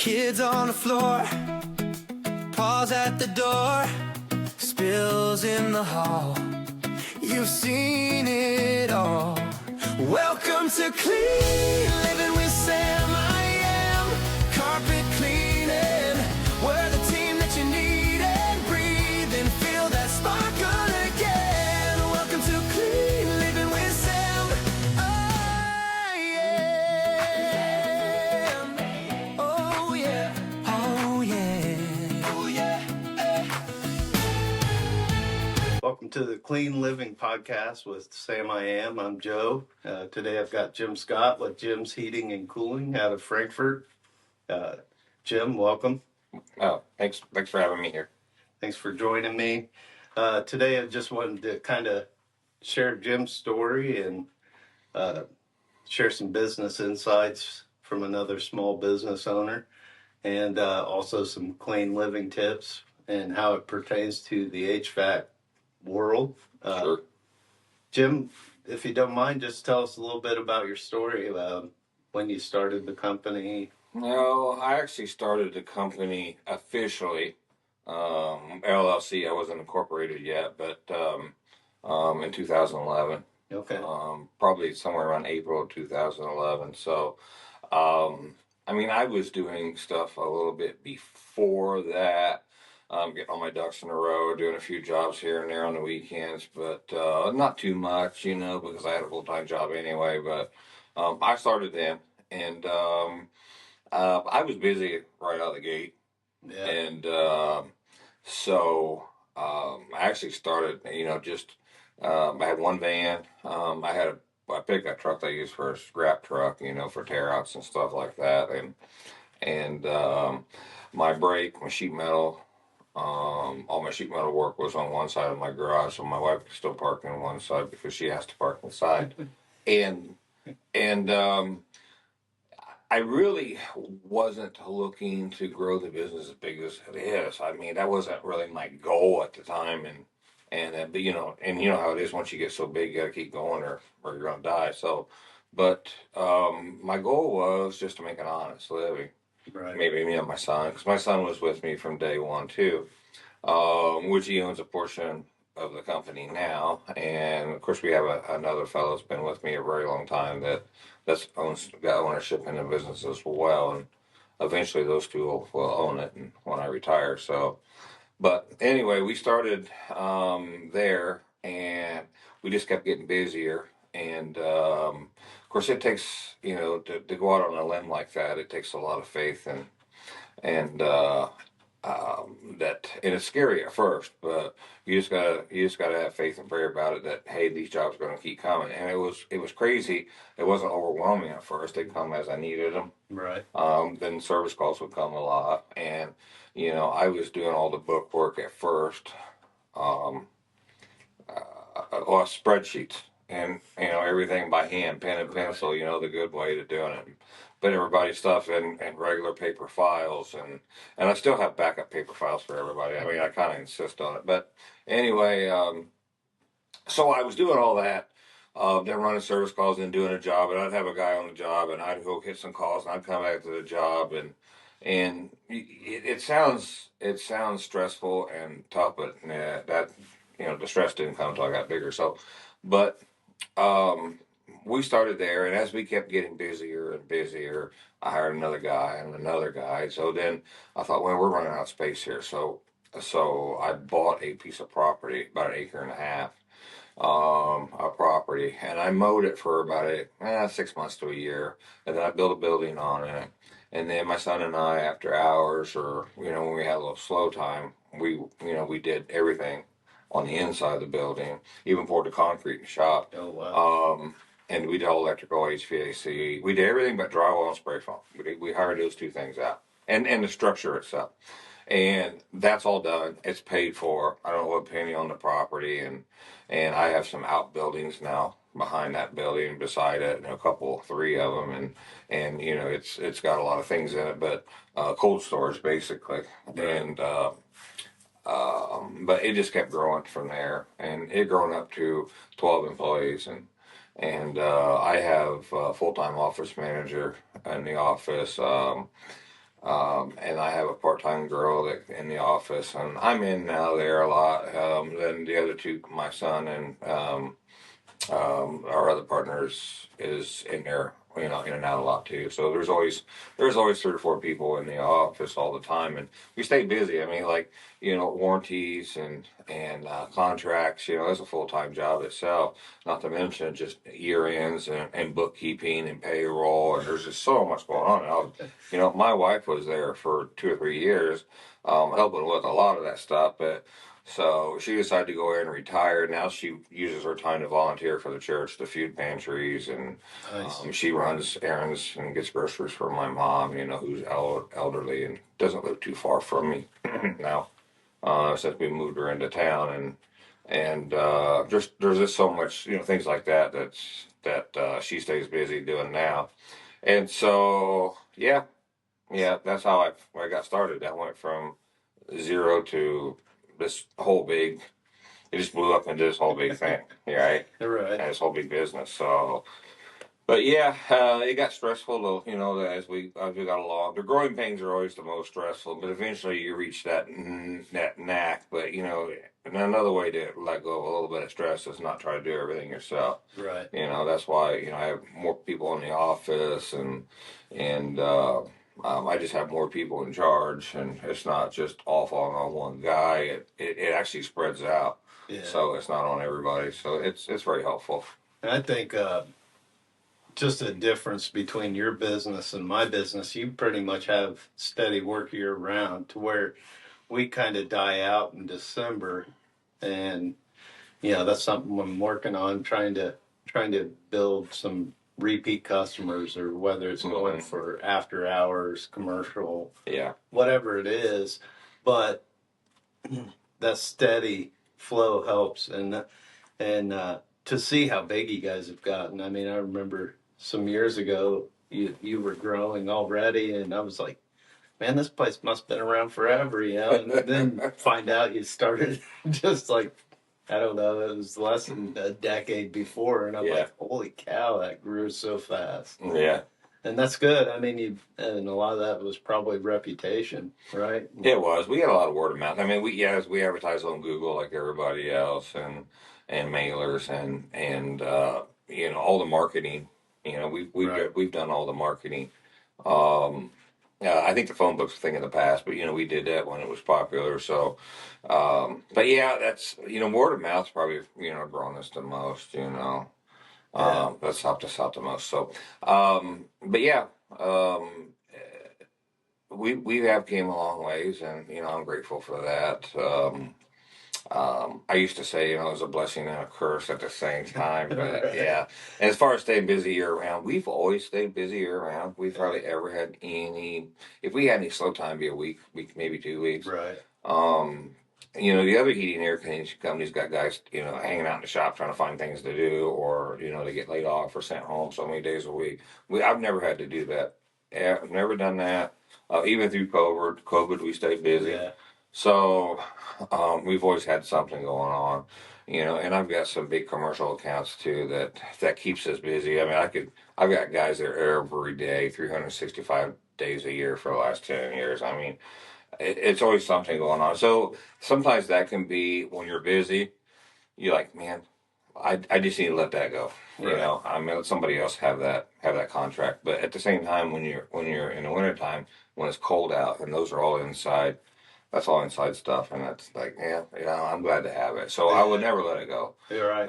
Kids on the floor, paws at the door, spills in the hall. You've seen it all. Welcome to Clean Living with Sam. I am carpet cleaning. We're the team that you need and breathe and feel that sparkle again. Welcome to Clean Living with Sam. I am. Oh yeah. Oh yeah. Oh yeah. Welcome to the Clean Living Podcast with Sam I Am. I'm Joe. Today I've got Jim Scott with Jim's Heating and Cooling out of Frankfurt. Jim, welcome. Oh, thanks for having me here. Thanks for joining me. Today I just wanted to kind of share Jim's story and share some business insights from another small business owner, and also some clean living tips and how it pertains to the HVAC world. Sure. Jim, if you don't mind, just tell us a little bit about your story about when you started the company. No, I actually started the company officially, LLC. I wasn't incorporated yet, but in 2011. Okay. Probably somewhere around April of 2011. So, I mean, I was doing stuff a little bit before that. Getting all my ducks in a row, doing a few jobs here and there on the weekends, but not too much, because I had a full-time job anyway. But I started then, and I was busy right out of the gate. Yeah. And so I actually started, just I had one van. I had a pickup truck that I used for a scrap truck, for tear outs and stuff like that, and my brake, my sheet metal. All my sheet metal work was on one side of my garage, so my wife could still park on one side because she has to park inside. and I really wasn't looking to grow the business as big as it is. I mean, that wasn't really my goal at the time, but and you know how it is once you get so big, you got to keep going or you're gonna die. So, but my goal was just to make an honest living. Right. Maybe me and my son, because my son was with me from day one too, which he owns a portion of the company now, and of course we have another fellow that's been with me a very long time that's got ownership in the business as well, and eventually those two will own it and when I retire. So, but anyway, we started there, and we just kept getting busier, and of course it takes to go out on a limb like that, it takes a lot of faith and it's scary at first, but you just gotta have faith and pray about it that, hey, these jobs are going to keep coming. And it was crazy. It wasn't overwhelming at first. They'd come as I needed them. Right. Then service calls would come a lot, and I was doing all the book work at first, spreadsheets and everything by hand, pen and pencil, the good way to doing it. Put everybody's stuff in regular paper files, and I still have backup paper files for everybody. I mean, I kind of insist on it. But anyway, so I was doing all that, then running service calls and doing a job, and I'd have a guy on the job, and I'd go hit some calls, and I'd come back to the job, and it sounds stressful and tough, but that the stress didn't come until I got bigger. So, but we started there, and as we kept getting busier and busier, I hired another guy and another guy. So then I thought, well, we're running out of space here. So I bought a piece of property, about 1.5 acres, of property, and I mowed it for about 6 months to a year, and then I built a building on it. And then my son and I, after hours, or when we had a little slow time, we did everything on the inside of the building, even poured the concrete in the shop. Oh, wow. And we did all electrical, HVAC. We did everything but drywall and spray foam. We hired those two things out, and the structure itself. And that's all done. It's paid for. I don't owe a penny on the property, and I have some outbuildings now behind that building, beside it, and three of them, and it's got a lot of things in it, but cold storage basically. And but it just kept growing from there, and it grown up to 12 employees, and I have a full-time office manager in the office. And I have a part-time girl that in the office, and I'm in and out of there a lot. Then the other two, my son and our other partners, is in there, in and out a lot too. So there's always 3 or 4 people in the office all the time, and we stay busy. I mean, like, warranties and contracts. It's a full-time job itself. Not to mention just year ends and bookkeeping and payroll, and there's just so much going on. And my wife was there for 2 or 3 years, helping with a lot of that stuff, but. So she decided to go ahead and retire. Now she uses her time to volunteer for the church, the food pantries, and Nice. she runs errands and gets groceries for my mom, who's elderly and doesn't live too far from me now, since we moved her into town. And just there's just so much, things like that she stays busy doing now. And so, yeah, that's how I got started. I went from zero to this whole big. It just blew up into this whole big thing, right? Right. And this whole big business. So, but yeah, it got stressful though. As we got along. The growing pains are always the most stressful, but eventually you reach that knack. But and another way to let go of a little bit of stress is not try to do everything yourself. Right. That's why I have more people in the office, and I just have more people in charge, and it's not just all falling on one guy. It actually spreads out, Yeah. so it's not on everybody. So it's very helpful. And I think just a difference between your business and my business, you pretty much have steady work year round, to where we kind of die out in December. And that's something I'm working on, trying to build some repeat customers, or whether it's going for after hours, commercial, Yeah, whatever it is. But that steady flow helps. And to see how big you guys have gotten. I mean, I remember some years ago you were growing already, and I was like, man, this place must have been around forever, and then find out you started just like, I don't know, it was less than a decade before, and I'm Yeah. like, holy cow, that grew so fast. yeah. And that's good. I mean, and a lot of that was probably reputation, right? It was. We had a lot of word of mouth. I mean, we advertise on Google like everybody else, and mailers and all the marketing. We've done all the marketing. Um, I think the phone book's a thing in the past, but we did that when it was popular. So, but yeah, that's word of mouth's probably grown us the most. That's helped us out the most. So, but yeah. We have came a long ways, and I'm grateful for that. I used to say it was a blessing and a curse at the same time, but yeah. And as far as staying busy year round, we've always stayed busy year round. We've hardly ever had any. If we had any slow time, be a week, maybe 2 weeks. Right. The other heating and air conditioning companies got guys, hanging out in the shop trying to find things to do, or they get laid off or sent home so many days a week. I've never had to do that. Yeah, I've never done that. Even through COVID, we stayed busy. Yeah. So we've always had something going on, and I've got some big commercial accounts too that keeps us busy. I mean, I've got guys there every day, 365 days a year for the last 10 years. I mean, it's always something going on. So sometimes that can be when you're busy, you're like, man, I just need to let that go. Right. I mean, let somebody else have that contract. But at the same time, when you're in the wintertime, when it's cold out, and those are all inside, that's all inside stuff, and that's like, I'm glad to have it. So I would never let it go. You're right.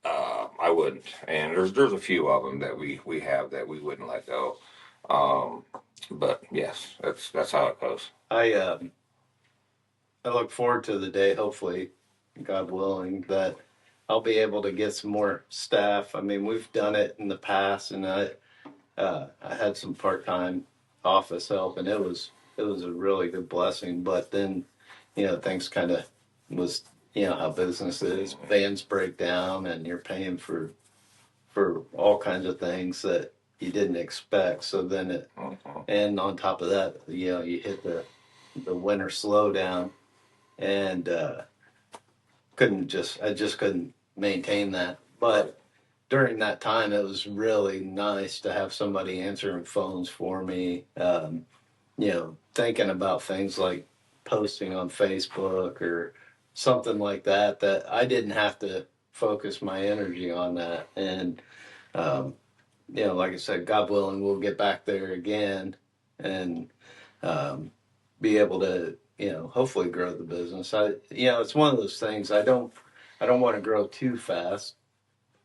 I wouldn't. And there's a few of them that we have that we wouldn't let go. But yes, that's how it goes. I look forward to the day, hopefully, God willing, that I'll be able to get some more staff. I mean, we've done it in the past, and I had some part-time office help, and it was a really good blessing. But then, things kind of was, how business is. Vans break down, and you're paying for all kinds of things that you didn't expect. So then and on top of that, you hit the winter slowdown, and I just couldn't maintain that. But during that time, it was really nice to have somebody answering phones for me. Thinking about things like posting on Facebook or something like that, that I didn't have to focus my energy on that. And, um, like I said, God willing, we'll get back there again and um, be able to, hopefully grow the business. It's one of those things. I don't want to grow too fast,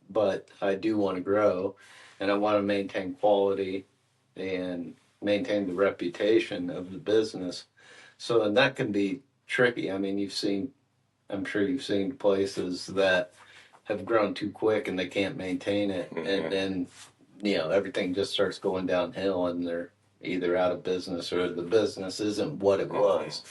but I do want to grow, and I want to maintain quality and maintain the reputation of the business. So, and that can be tricky. I mean, I'm sure you've seen places that have grown too quick and they can't maintain it. Mm-hmm. And then, everything just starts going downhill and they're either out of business or the business isn't what it was.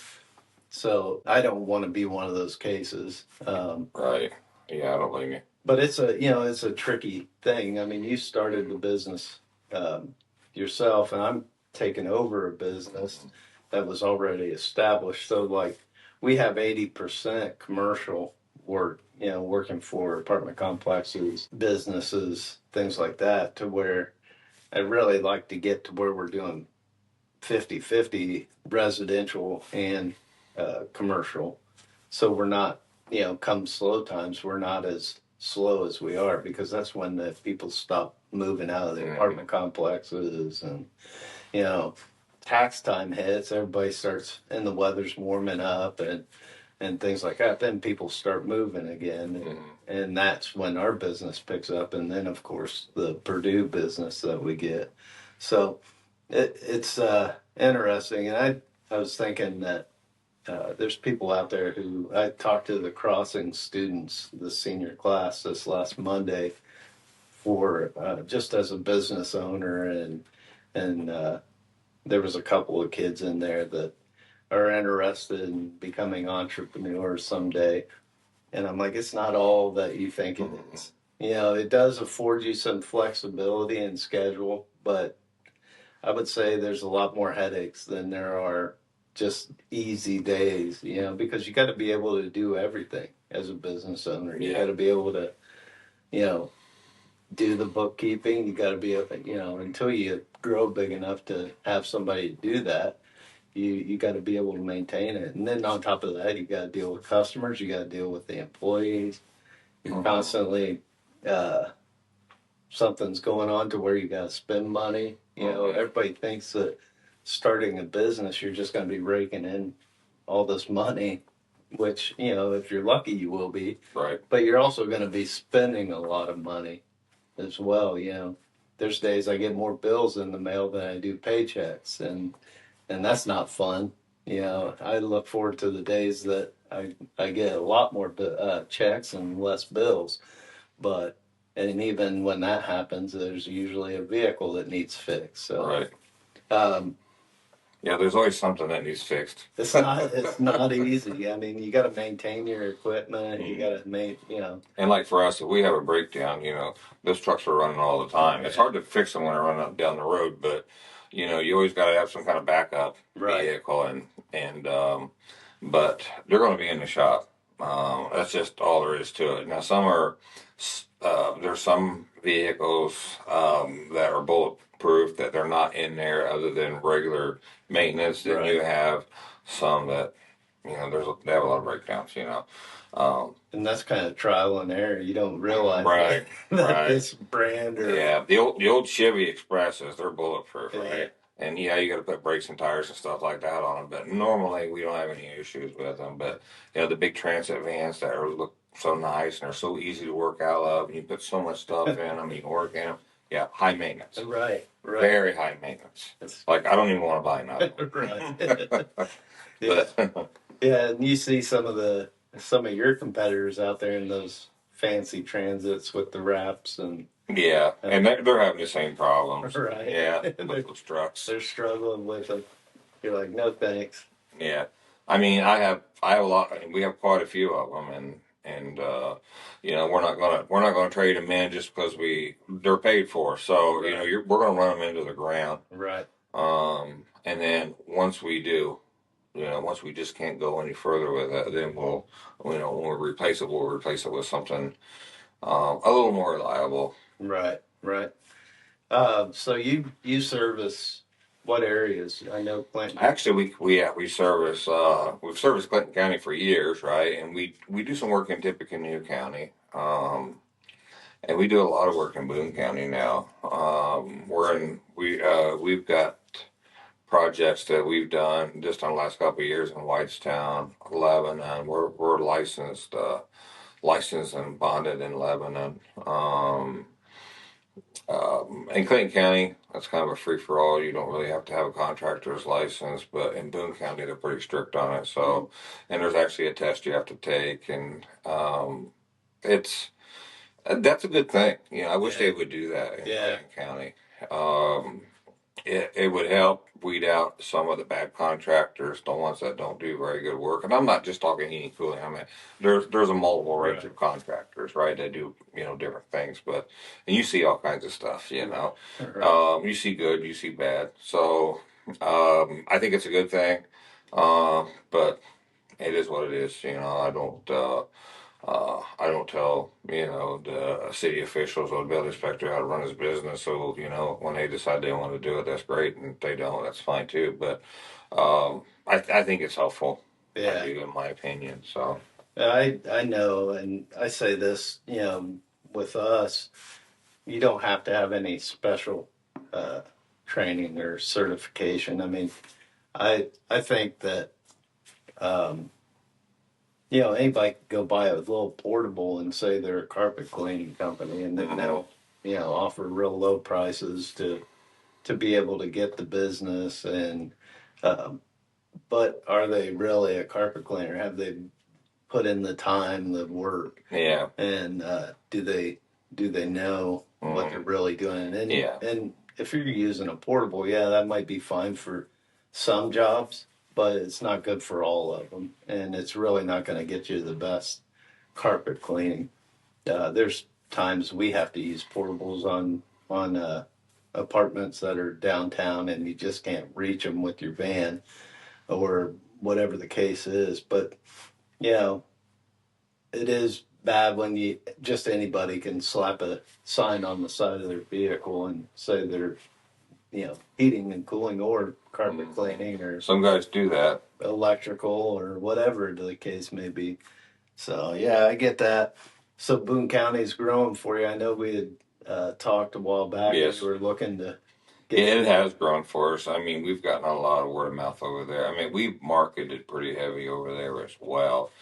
So I don't want to be one of those cases. Right. Yeah, I don't blame you. But it's a tricky thing. I mean, you started the business yourself, and I'm taking over a business that was already established. So, like, we have 80% commercial work, working for apartment complexes, businesses, things like that, to where I'd really like to get to where we're doing 50-50 residential and commercial. So we're not, come slow times, we're not as slow as we are, because that's when the people stop moving out of the apartment complexes, and, you know, tax time hits, everybody starts, and the weather's warming up and things like that. Then people start moving again. And that's when our business picks up. And then, of course, the Purdue business that we get. So it's interesting. And I was thinking that there's people out there who I talked to the Crossing students, the senior class, this last Monday for just as a business owner, and there was a couple of kids in there that are interested in becoming entrepreneurs someday. And I'm like, it's not all that you think it is. It does afford you some flexibility and schedule, but I would say there's a lot more headaches than there are just easy days, because you got to be able to do everything as a business owner. You got to be able to, you know, do the bookkeeping. You got to be able, until you grow big enough to have somebody do that, you got to be able to maintain it. And then on top of that, you got to deal with customers. You got to deal with the employees. You're constantly, something's going on to where you got to spend money. Everybody thinks that starting a business, you're just going to be raking in all this money, which, if you're lucky, you will be. Right. But you're also going to be spending a lot of money as well. There's days I get more bills in the mail than I do paychecks, and that's not fun. I look forward to the days that I get a lot more checks and less bills. And even when that happens, there's usually a vehicle that needs fixed. So, Right. um, Yeah, there's always something that needs fixed. it's not easy. I mean, you got to maintain your equipment. You got to And like for us, if we have a breakdown, those trucks are running all the time. It's hard to fix them when they're running up down the road, but you always got to have some kind of backup vehicle, but they're going to be in the shop. That's just all there is to it. Now, there's some vehicles that are bulletproof that they're not in there other than regular maintenance. Then you have some that they have a lot of breakdowns. and that's kind of trial and error. You don't realize Right, that this brand or the old Chevy Expresses, they're bulletproof, right? And you got to put brakes and tires and stuff like that on them. But normally we don't have any issues with them. But the big transit vans that look so nice and are so easy to work out of, and you put so much stuff in them, you can work in them. Yeah, high maintenance. Right. Very high maintenance. Like I don't even want to buy another. Right. Yeah, and you see some of your competitors out there in those fancy transits with the wraps and and they're having the same problems. Right. Yeah, with those trucks. They're struggling with them. You're like, no thanks. Yeah, I mean, I have a lot. We have quite a few of them, and we're not gonna trade them in just because they're paid for. So we're gonna run them into the ground. Right. And then once we do, once we just can't go any further with it, then when we replace it, we'll replace it with something a little more reliable. Right, right. So you service what areas? I know Clinton. Actually, we service we've serviced Clinton County for years, right? And we do some work in Tippecanoe County, and we do a lot of work in Boone County now. We've got projects that we've done just on the last couple of years in Whitestown, Lebanon. We're licensed and bonded in Lebanon. In Clayton County, that's kind of a free for all. You don't really have to have a contractor's license, but in Boone County, they're pretty strict on it. So, and there's actually a test you have to take, and it's that's a good thing. You know, I wish they would do that in Clayton County. Um, it would help weed out some of the bad contractors, the ones that don't do very good work. And I'm not just talking heating, cooling. I mean, there's a multiple range of contractors, right? They do different things, and you see all kinds of stuff. You see good, you see bad. So I think it's a good thing, but it is what it is. I don't tell, the city officials or the building inspector how to run his business. So, when they decide they want to do it, that's great. And if they don't, that's fine too. But I think it's helpful. Yeah. In my opinion. So I know, and I say this, with us, you don't have to have any special training or certification. I mean, I think that anybody can go buy a little portable and say they're a carpet cleaning company, and then they'll offer real low prices to be able to get the business. And but are they really a carpet cleaner? Have they put in the time, the work? Yeah. And do they know what they're really doing? And if you're using a portable, that might be fine for some jobs, but it's not good for all of them, and it's really not going to get you the best carpet cleaning. There's times we have to use portables on apartments that are downtown, and you just can't reach them with your van or whatever the case is. But it is bad when anybody can slap a sign on the side of their vehicle and say they're heating and cooling or carpet cleaning, or some guys do that, electrical or whatever the case may be. So I get that. So Boone County's growing for you. I know we had talked a while back. Yes. We were looking to it has grown for us. I mean, we've gotten a lot of word of mouth over there. I mean, we've marketed pretty heavy over there as well.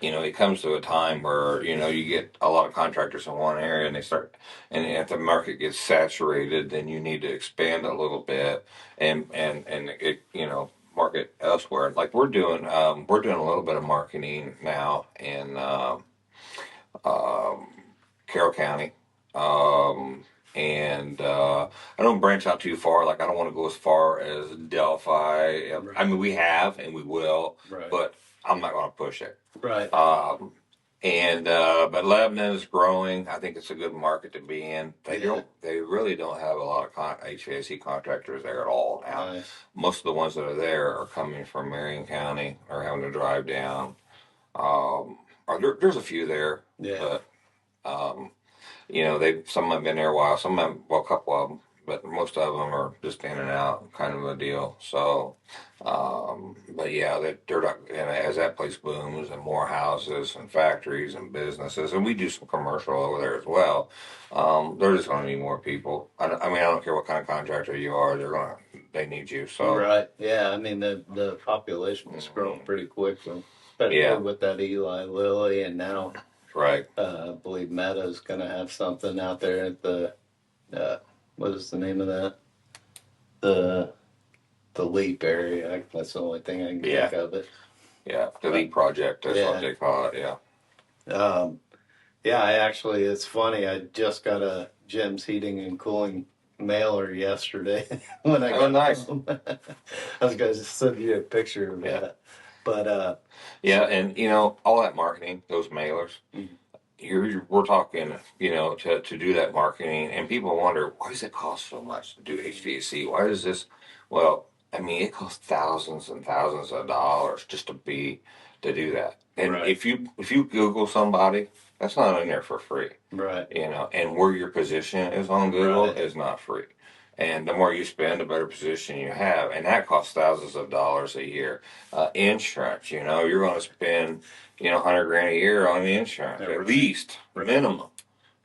It comes to a time where, you get a lot of contractors in one area and and if the market gets saturated, then you need to expand a little bit and it, market elsewhere. Like we're doing a little bit of marketing now in, Carroll County. And I don't branch out too far. Like I don't want to go as far as Delphi. Right. I mean, we have and we will, Right. but I'm not going to push it. Right. But Lebanon is growing. I think it's a good market to be in. They really don't have a lot of HVAC contractors there at all now. Nice. Most of the ones that are there are coming from Marion County or having to drive down. There's a few there, but some have been there a while. Some have, well, a couple of them, but most of them are just in and out kind of a deal. So, but they're not, and as that place booms and more houses and factories and businesses, and we do some commercial over there as well. They're just going to need more people. I mean, I don't care what kind of contractor you are, they need you. So, right. Yeah. I mean, the population is growing pretty quickly, especially with that Eli Lilly, and now. Right. I believe Meta's going to have something out there at the, what is the name of that? The Leap area. That's the only thing I can think of it. Yeah, the Leap Project. That's what they call it. Yeah. I actually, it's funny. I just got a Jim's Heating and Cooling mailer yesterday when I got nice. home. I was going to send you a picture of that. But and all that marketing, those mailers, we're talking, to do that marketing, and people wonder, why does it cost so much to do HVAC? Why does this? Well, I mean, it costs thousands and thousands of dollars just to do that. And if you Google somebody That's not in there for free. Right. And where your position is on Google Right. is not free. And the more you spend, the better position you have, and that costs thousands of dollars a year. Insurance, you're going to spend, 100 grand a year on the insurance, Yeah, at right. least minimum.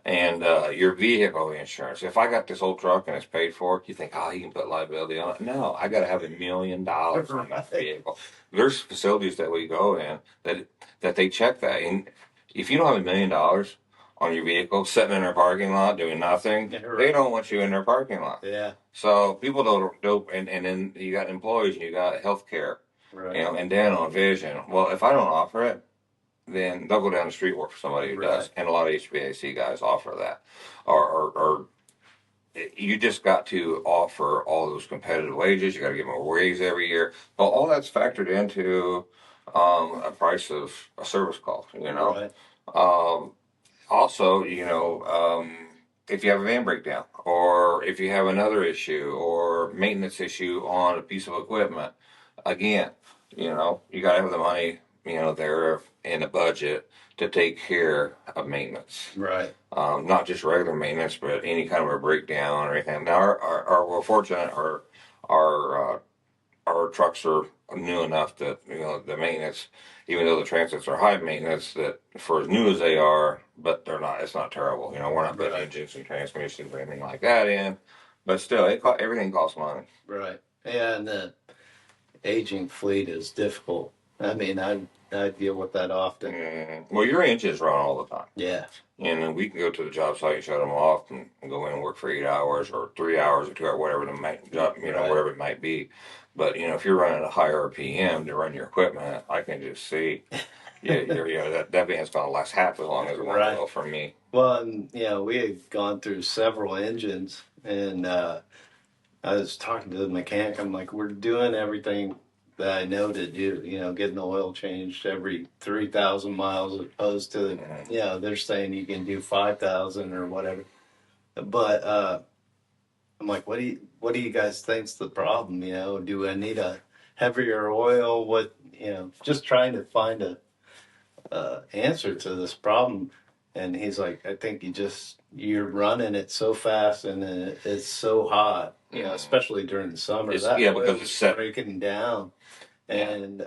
And your vehicle insurance. If I got this old truck and it's paid for, you think, oh, you can put liability on it. No, I got to have $1 million on that vehicle. There's facilities that we go in that they check that, and if you don't have $1 million on your vehicle sitting in their parking lot doing nothing, Yeah, right. they don't want you in their parking lot. Yeah. So people don't, and then you got employees, and you got health care, Right. and dental and vision. Well, if I don't offer it, then they'll go down the street work for somebody who does. Right. And a lot of HVAC guys offer that. Or you just got to offer all those competitive wages. You got to give them a raise every year. Well, all that's factored into a price of a service call, Right. Um, also, if you have a van breakdown or if you have another issue or maintenance issue on a piece of equipment, again, you got to have the money, there in the budget to take care of maintenance. Right. Not just regular maintenance, but any kind of a breakdown or anything. Now, we're fortunate, our trucks are new enough that the maintenance, even though the transits are high maintenance, that for as new as they are, but they're not. It's not terrible. We're not putting Right. engines and transmissions or anything like that in, but still, everything costs money. Right. Yeah, and the aging fleet is difficult. I mean, I deal with that often. Well, your engines run all the time. Yeah. And then we can go to the job site, shut them off, and go in and work for 8 hours or 3 hours or 2 hours, whatever the job, Right. whatever it might be. But if you're running a high RPM to run your equipment, I can just see, that van's gonna last half as long as it Right. will for me. Well, and we had gone through several engines, and I was talking to the mechanic. I'm like, we're doing everything that I know to do. Getting the oil changed every 3,000 miles, as opposed to they're saying you can do 5,000 or whatever. But I'm like, what do you guys think's the problem? Do I need a heavier oil? What just trying to find a answer to this problem. And he's like, I think you're running it so fast and it's so hot, especially during the summer. It's, That because oil's it's set. breaking down. And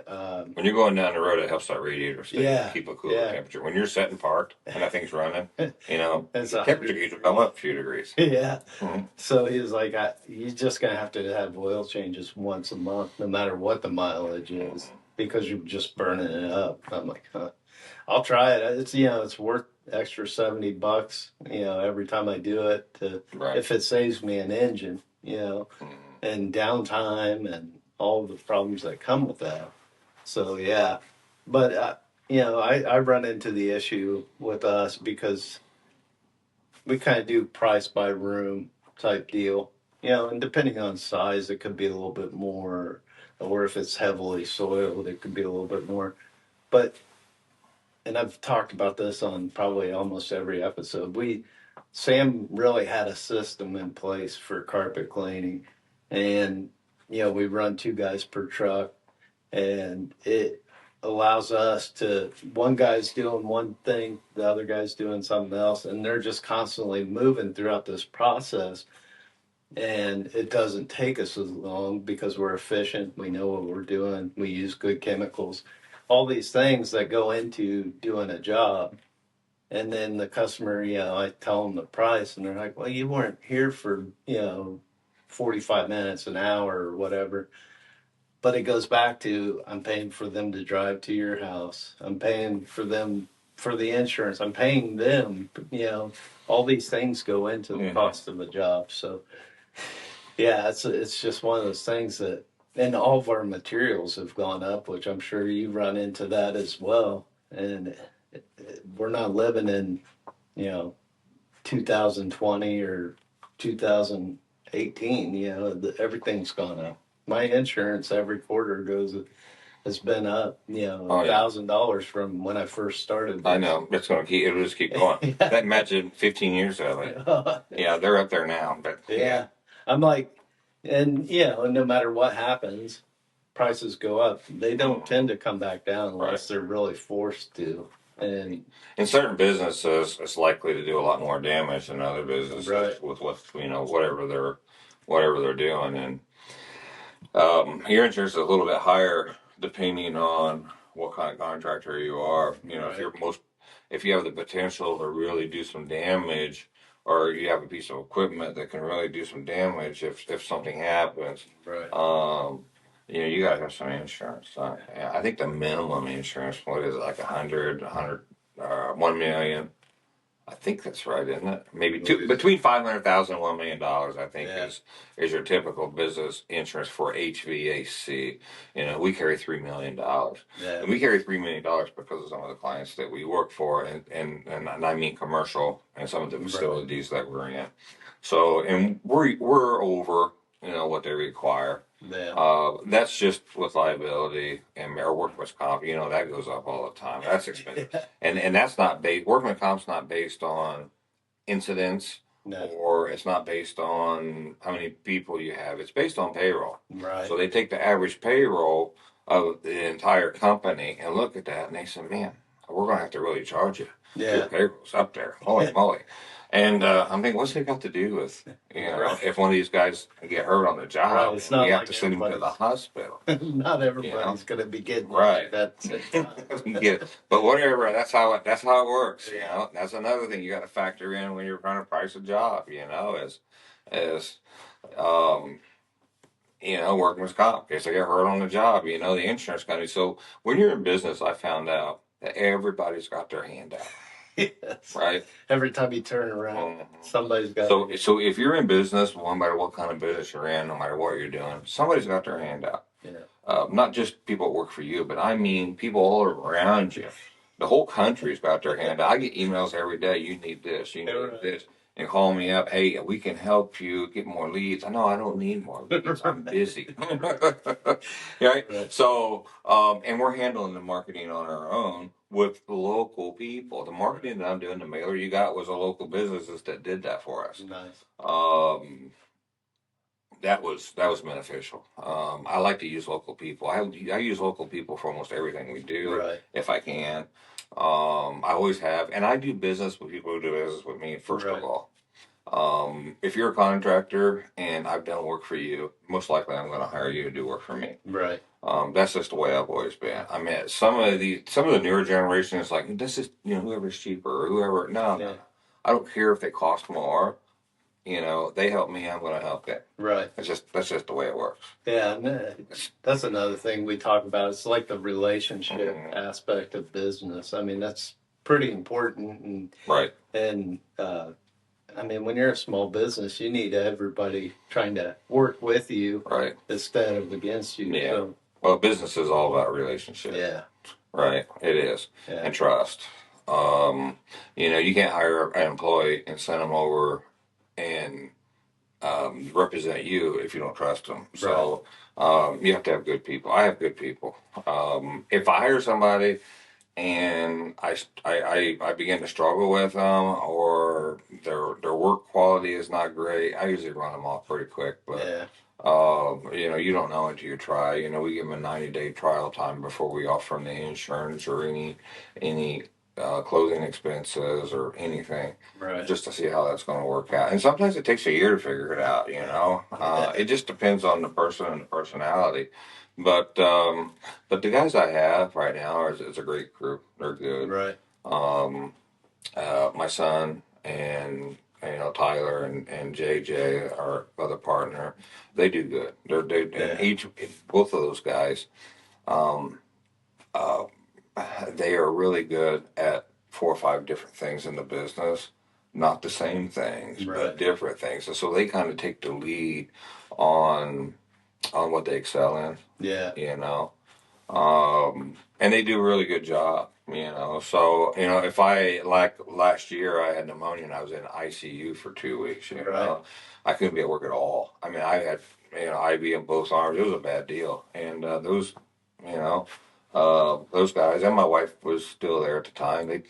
When you're going down the road, it helps that radiator keep a cooler yeah. temperature. When you're sitting parked and that thing's running, It's the temperature gauge will come up a few degrees. Yeah. Mhm. So he was like, you're just going to have oil changes once a month, no matter what the mileage is, because you're just burning it up. I'm like, huh. I'll try it. It's worth extra $70, every time I do it, Right. if it saves me an engine, and downtime and all the problems that come with that. So yeah, but I run into the issue with us because we kind of do price by room type deal, and depending on size, it could be a little bit more, or if it's heavily soiled, it could be a little bit more. But and I've talked about this on probably almost every episode. Sam really had a system in place for carpet cleaning, and we run 2 guys per truck, and it allows us to, one guy's doing one thing, the other guy's doing something else, and they're just constantly moving throughout this process. And it doesn't take us as long because we're efficient. We know what we're doing. We use good chemicals, all these things that go into doing a job. And then the customer, I tell them the price, and they're like, well, you weren't here for, 45 minutes, an hour, or whatever. But it goes back to, I'm paying for them to drive to your house. I'm paying for them for the insurance. I'm paying them, all these things go into the cost of a job. So, yeah, it's just one of those things that, and all of our materials have gone up, which I'm sure you run into that as well. And we're not living in, 2020 or 2018. Everything's gone up. My insurance every quarter has been up, $1,000 from when I first started. I know it'll just keep going. That imagine 15 years of it. Yeah, they're up there now, but yeah. I'm like, and no matter what happens, prices go up. They don't tend to come back down unless they're really forced to. And In certain businesses, it's likely to do a lot more damage than other businesses Right. with what whatever they're doing. And your insurance is a little bit higher depending on what kind of contractor you are. You know, Right. if you have the potential to really do some damage, or you have a piece of equipment that can really do some damage if something happens, Right. you gotta have some insurance. I think the minimum insurance, what is it, like 1 million? I think that's right, isn't it? Maybe between 500,000 and $1 million. I think Yeah. is your typical business insurance for HVAC. You know, we carry $3 million, Yeah. and we carry $3 million because of some of the clients that we work for, and I mean commercial, and some of the facilities that we're in. So, and we're over, what they require. Yeah. That's just with liability and or workman's comp. You know, that goes up all the time. That's expensive, and that's not based. Workman's comp's not based on incidents, No. or it's not based on how many people you have. It's based on payroll. Right. So they take the average payroll of the entire company and look at that, and they say, "Man, we're going to have to really charge you. Yeah. Your payroll's up there. Holy moly!" And I'm thinking, what's it got to do with, Right. if one of these guys get hurt on the job, Right, it's and we not have like to send him to the everybody's- hospital. Not everybody's going to be getting Right. that same time. But whatever, that's how it works. That's another thing you got to factor in when you're trying to price a job. Is um, workman's comp. In case I get hurt on the job, the insurance company. So when you're in business, I found out that everybody's got their hand out. Yes. Right. Every time you turn around, somebody's got. So if you're in business, no matter what kind of business you're in, no matter what you're doing, somebody's got their hand out. Yeah. Not just people that work for you, but I mean people all around you. The whole country's got their hand out. I get emails every day. You need this. You need this. And call me up. Hey, we can help you get more leads. I know I don't need more leads. I'm busy. Right? So, and we're handling the marketing on our own with local people. The marketing that I'm doing, the mailer you got, was a local businesses that did that for us. Nice. That was beneficial. I like to use local people. I use local people for almost everything we do, Right. if I can. I always have, and I do business with people who do business with me. First of all, if you're a contractor and I've done work for you, most likely I'm going to hire you to do work for me. Right. That's just the way I've always been. I mean, some of the newer generation is like, this is whoever's cheaper or whoever. No, I don't care if they cost more. They help me, I'm going to help them. Right. That's just the way it works. Yeah, and that's another thing we talk about. It's like the relationship aspect of business. I mean, that's pretty important. And, right. And I mean, when you're a small business, you need everybody trying to work with you, right, instead of against you. Yeah. So, well, business is all about relationship. Yeah. Right. It is. Yeah. And trust. You can't hire an employee and send them over and represent you if you don't trust them. So you have to have good people. I have good people. If I hire somebody and I begin to struggle with them, or their work quality is not great, I usually run them off pretty quick. But yeah. you don't know until you try. We give them a 90-day trial time before we offer them the insurance or any closing expenses or anything, Right. just to see how that's going to work out. And sometimes it takes a year to figure it out. It just depends on the person and the personality. But the guys I have right now is a great group. They're good. Right. My son and Tyler and JJ, our other partner, they do good. And both of those guys, they are really good at 4 or 5 different things in the business. Not the same things, but different things. And so they kind of take the lead on what they excel in. Yeah. And they do a really good job. So if like last year I had pneumonia and I was in ICU for 2 weeks. I couldn't be at work at all. I mean, I had IV in both arms. It was a bad deal. And those guys, and my wife was still there at the time.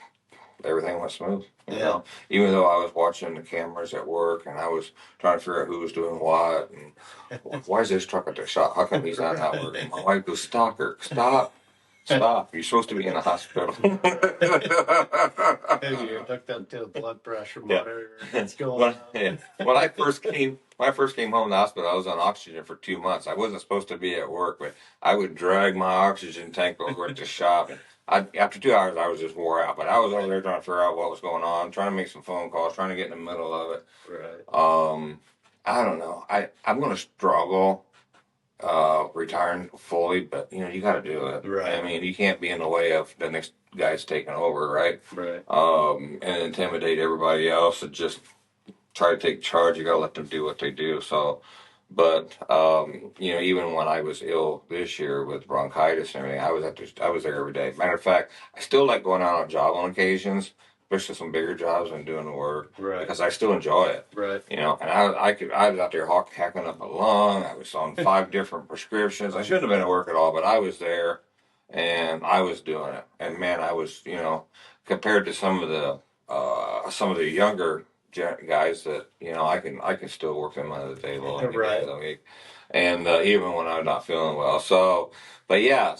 Everything went smooth. Even though I was watching the cameras at work and I was trying to figure out who was doing what and why is this truck at the shop? How come he's not working? My wife goes, "Stalker, stop Stop. You're supposed to be in the hospital. Maybe you're hooked up to a blood pressure Yeah. monitor. What's going on? Yeah. When I first came home from the hospital, I was on oxygen for 2 months. I wasn't supposed to be at work, but I would drag my oxygen tank over to the shop. And after 2 hours, I was just wore out. But I was over there trying to figure out what was going on, trying to make some phone calls, trying to get in the middle of it. Right. I don't know. I'm going to struggle retiring fully, but you got to do it. Right. I mean, you can't be in the way of the next guy's taking over, right? Right. And intimidate everybody else and just try to take charge. You got to let them do what they do. So, but even when I was ill this year with bronchitis and everything, I was there every day. Matter of fact, I still like going out on a job on occasions, especially some bigger jobs and doing the work, Right. because I still enjoy it. Right. And I was out there hacking up a lung. I was on 5 different prescriptions. I shouldn't have been at work at all, but I was there and I was doing it. And man, I was, compared to some of the younger guys that I can still work them under the table any day of the week, and even when I'm not feeling well. So, but yeah,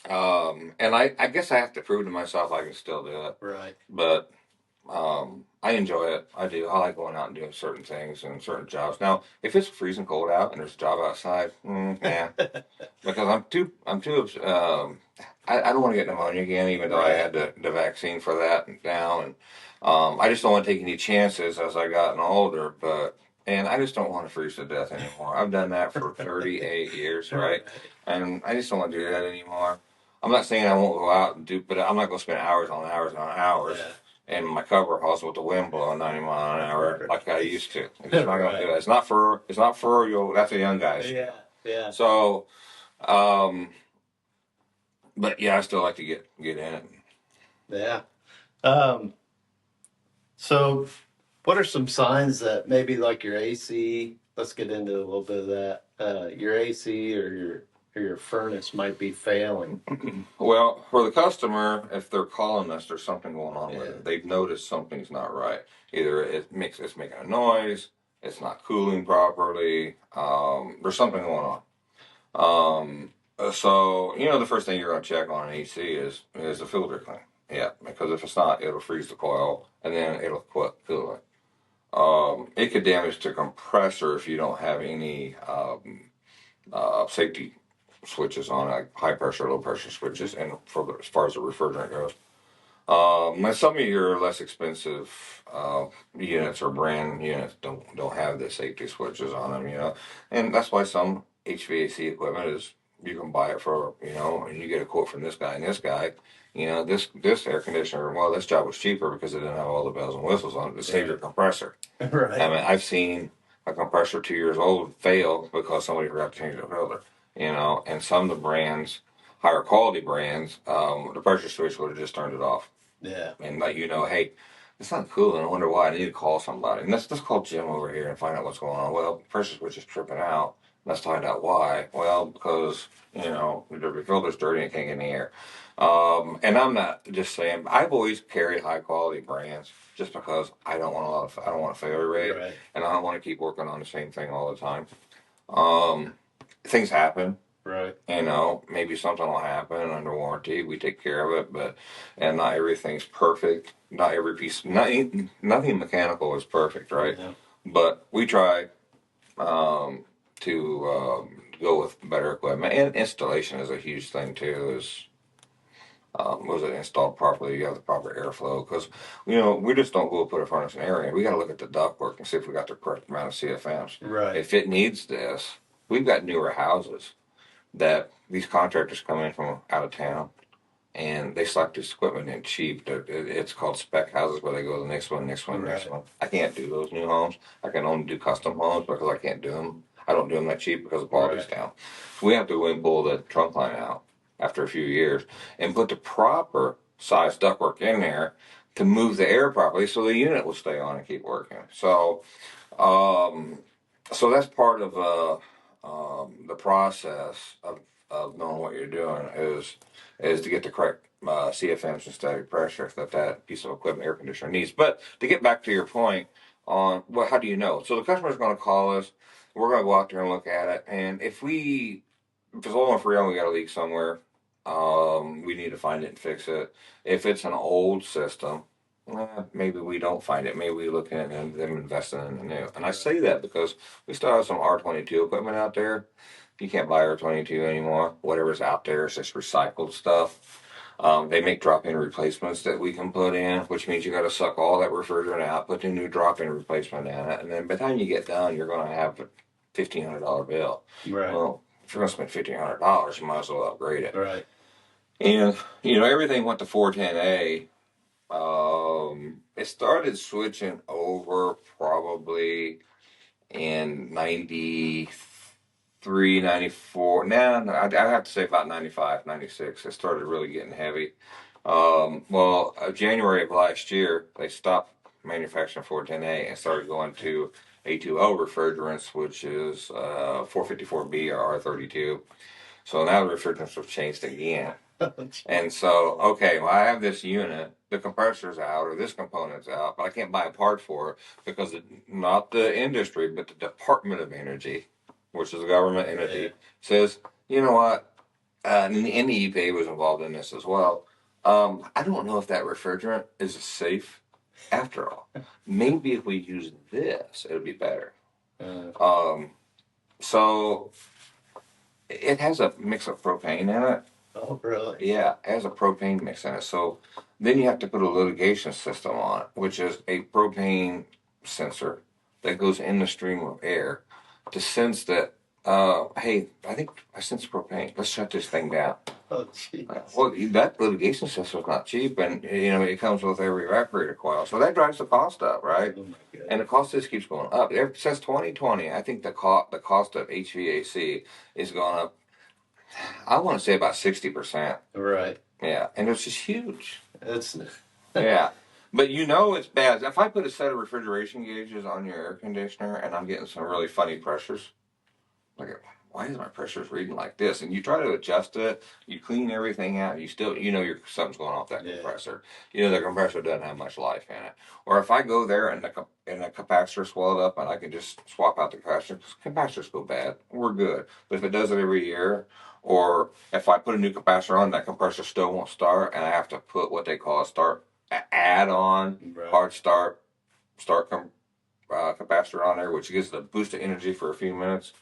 and I guess I have to prove to myself I can still do it. Right. But I enjoy it. I do. I like going out and doing certain things and certain jobs. Now, if it's freezing cold out and there's a job outside, yeah, because I'm too. I don't want to get pneumonia again, even though I had the vaccine for that now, and I just don't want to take any chances as I gotten older. And I just don't want to freeze to death anymore. I've done that for 38 years, right? And I just don't want to do that anymore. I'm not saying I won't go out and do, but I'm not going to spend hours on hours on hours. Yeah. And my cover house with the wind blowing 90 miles an hour like I used to. It's just not gonna do it. It's not for you. That's a young guy. Yeah. Yeah. So, but yeah, I still like to get in it. Yeah. So what are some signs that maybe like your AC, let's get into a little bit of that, your AC or your furnace might be failing? Well, for the customer, if they're calling us, there's something going on with Yeah. it. They've noticed something's not right. Either it's making a noise, it's not cooling properly, there's something going on. So the first thing you're going to check on an AC is the filter clean. Yeah, because if it's not, it'll freeze the coil and then it'll quit cooling. It could damage the compressor if you don't have any safety switches on, like high pressure, low pressure switches, and as far as the refrigerant goes. And some of your less expensive units or brand units don't have the safety switches on them, and that's why some HVAC equipment is you can buy it for and you get a quote from this guy and this guy. This air conditioner. Well, this job was cheaper because it didn't have all the bells and whistles on it to save your compressor. Right. I mean, I've seen a compressor 2 years old fail because somebody forgot to change the filter. And some of the brands, higher quality brands, the pressure switch would have just turned it off. Yeah. And let hey, it's not cooling. I wonder why. I need to call somebody. And let's call Jim over here and find out what's going on. Well, the pressure switch is tripping out. Let's find out why. Well, because, the filter's dirty and it can't get in the air. And I'm not just saying, I've always carried high quality brands just because I don't want a failure rate. Right. And I don't want to keep working on the same thing all the time. Things happen. Right. Maybe something will happen under warranty. We take care of it, and not everything's perfect. Not every piece, nothing mechanical is perfect, right? Yeah. But we try to go with better equipment, and installation is a huge thing too. Was it installed properly? You have the proper airflow, because we just don't go put a furnace in area. We got to look at the ductwork and see if we got the correct amount of CFMs. Right. If it needs this, we've got newer houses that these contractors come in from out of town and they select this equipment in cheap. It's called spec houses where they go to the next one, next one, next Right. one. I can't do those new homes. I can only do custom homes because I can't do them. I don't do them that cheap because the quality's down. We have to go and pull the trunk line out after a few years and put the proper size ductwork in there to move the air properly so the unit will stay on and keep working. So that's part of the process of knowing what you're doing is to get the correct CFMs and static pressure that piece of equipment, air conditioner needs. But to get back to your point on how do you know? So the customer's going to call us. We're going to go out there and look at it, and if it's oil and freon, we got a leak somewhere. We need to find it and fix it. If it's an old system, maybe we don't find it. Maybe we look at them investing in the new. And I say that because we still have some R22 equipment out there. You can't buy R22 anymore. Whatever's out there is just recycled stuff. They make drop-in replacements that we can put in, which means you got to suck all that refrigerant out, put the new drop-in replacement in it, and then by the time you get done, you're going to have a $1,500 bill. Right. Well, if you're going to spend $1,500, you might as well upgrade it. Right. And everything went to 410A. It started switching over probably in 93, 94. Nah, I'd have to say about 95, 96. It started really getting heavy. January of last year, they stopped manufacturing 410A and started going to A2L refrigerants, which is 454B or R32. So now the refrigerants have changed again. And so, okay, well, I have this unit, the compressor's out or this component's out, but I can't buy a part for it because not the industry, but the Department of Energy, which is a government entity, says, you know what, and the EPA was involved in this as well. I don't know if that refrigerant is safe after all. Maybe if we use this, it would be better. So it has a mix of propane in it. Oh, really? Yeah, it has a propane mix in it. So then you have to put a litigation system on it, which is a propane sensor that goes in the stream of air to sense that, hey, I think I sense propane. Let's shut this thing down. Oh, geez. Well, that litigation system is not cheap, and it comes with every evaporator coil, so that drives the cost up, right? Oh, my God. And the cost just keeps going up. Since 2020, I think the cost of HVAC is going up. I want to say about 60%. Right. Yeah, and it's just huge. It's Yeah, but it's bad. If I put a set of refrigeration gauges on your air conditioner and I'm getting some really funny pressures, like, why is my pressures reading like this? And you try to adjust it, you clean everything out, you still, something's going off that compressor. The compressor doesn't have much life in it. Or if I go there and the capacitor swelled up and I can just swap out the capacitor, capacitors go bad, we're good. But if it does it every year, or if I put a new capacitor on, that compressor still won't start, and I have to put what they call add-on hard start capacitor on there, which gives the boost of energy for a few minutes.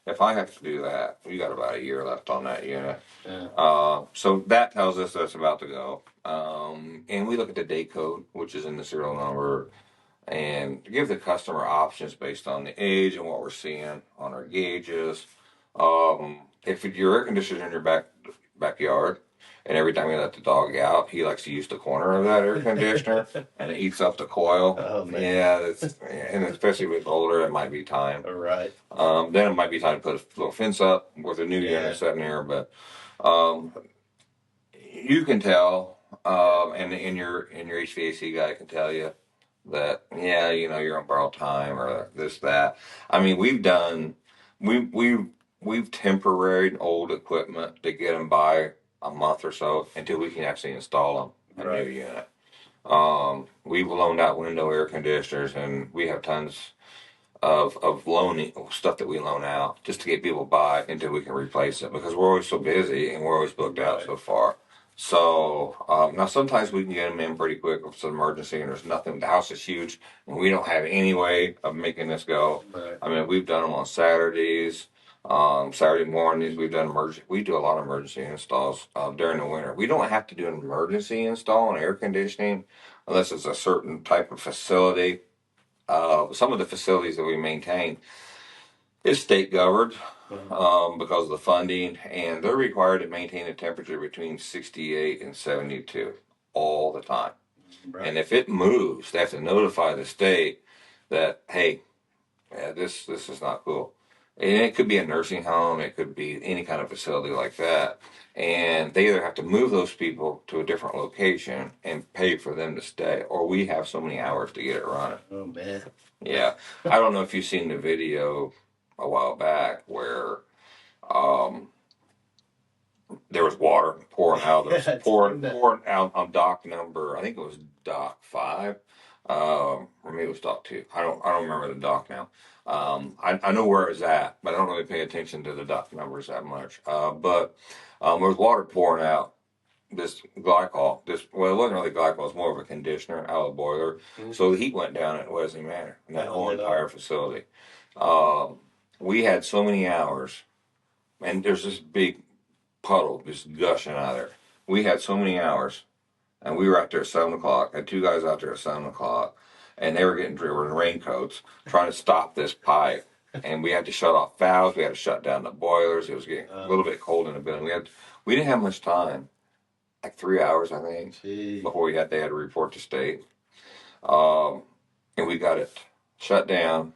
If I have to do that, we got about a year left on that unit. Yeah. So that tells us that it's about to go. And we look at the day code, which is in the serial number, and give the customer options based on the age and what we're seeing on our gauges. If your air conditioner's in your backyard, and every time you let the dog out, he likes to use the corner of that air conditioner, and it eats up the coil. Oh, man. Yeah, and especially with older, it might be time. All right. Then it might be time to put a little fence up with a new unit sitting there. But you can tell, and your HVAC guy can tell you that you're on borrowed time or this that. I mean, we've temporaried old equipment to get them by a month or so until we can actually install them a new unit. We've loaned out window air conditioners, and we have tons of loaning stuff that we loan out just to get people by until we can replace it, because we're always so busy and we're always booked out so far. So now sometimes we can get them in pretty quick if it's an emergency and there's nothing. The house is huge and we don't have any way of making this go. Right. I mean, we've done them on Saturdays, Saturday mornings. We do a lot of emergency installs during the winter. We don't have to do an emergency install on air conditioning unless it's a certain type of facility. Some of the facilities that we maintain is state governed because of the funding, and they're required to maintain a temperature between 68 and 72 all the time. Right. And if it moves, they have to notify the state that, hey, this is not cool. And it could be a nursing home, it could be any kind of facility like that. And they either have to move those people to a different location and pay for them to stay, or we have so many hours to get it running. Oh, man. Yeah. I don't know if you've seen the video a while back where there was water pouring out. Pouring out on dock number, I think it was dock 5. Or maybe it was dock 2. I don't remember the dock now. I know where it was at, but I don't really pay attention to the dock numbers that much. But there was water pouring out this glycol. Well, it wasn't really glycol; it was more of a conditioner out of the boiler. Mm. So the heat went down at Wesley Manor in that Oh, whole no. entire facility. We had so many hours, and there's this big puddle just gushing out of there. We had so many hours, and we were out there at 7 o'clock. I had 2 guys out there at 7 o'clock, and they were getting drilled in raincoats trying to stop this pipe. And we had to shut off valves. We had to shut down the boilers. It was getting a little bit cold in the building. We didn't have much time, like 3 hours, I think, Gee. before they had to report to state. And we got it shut down,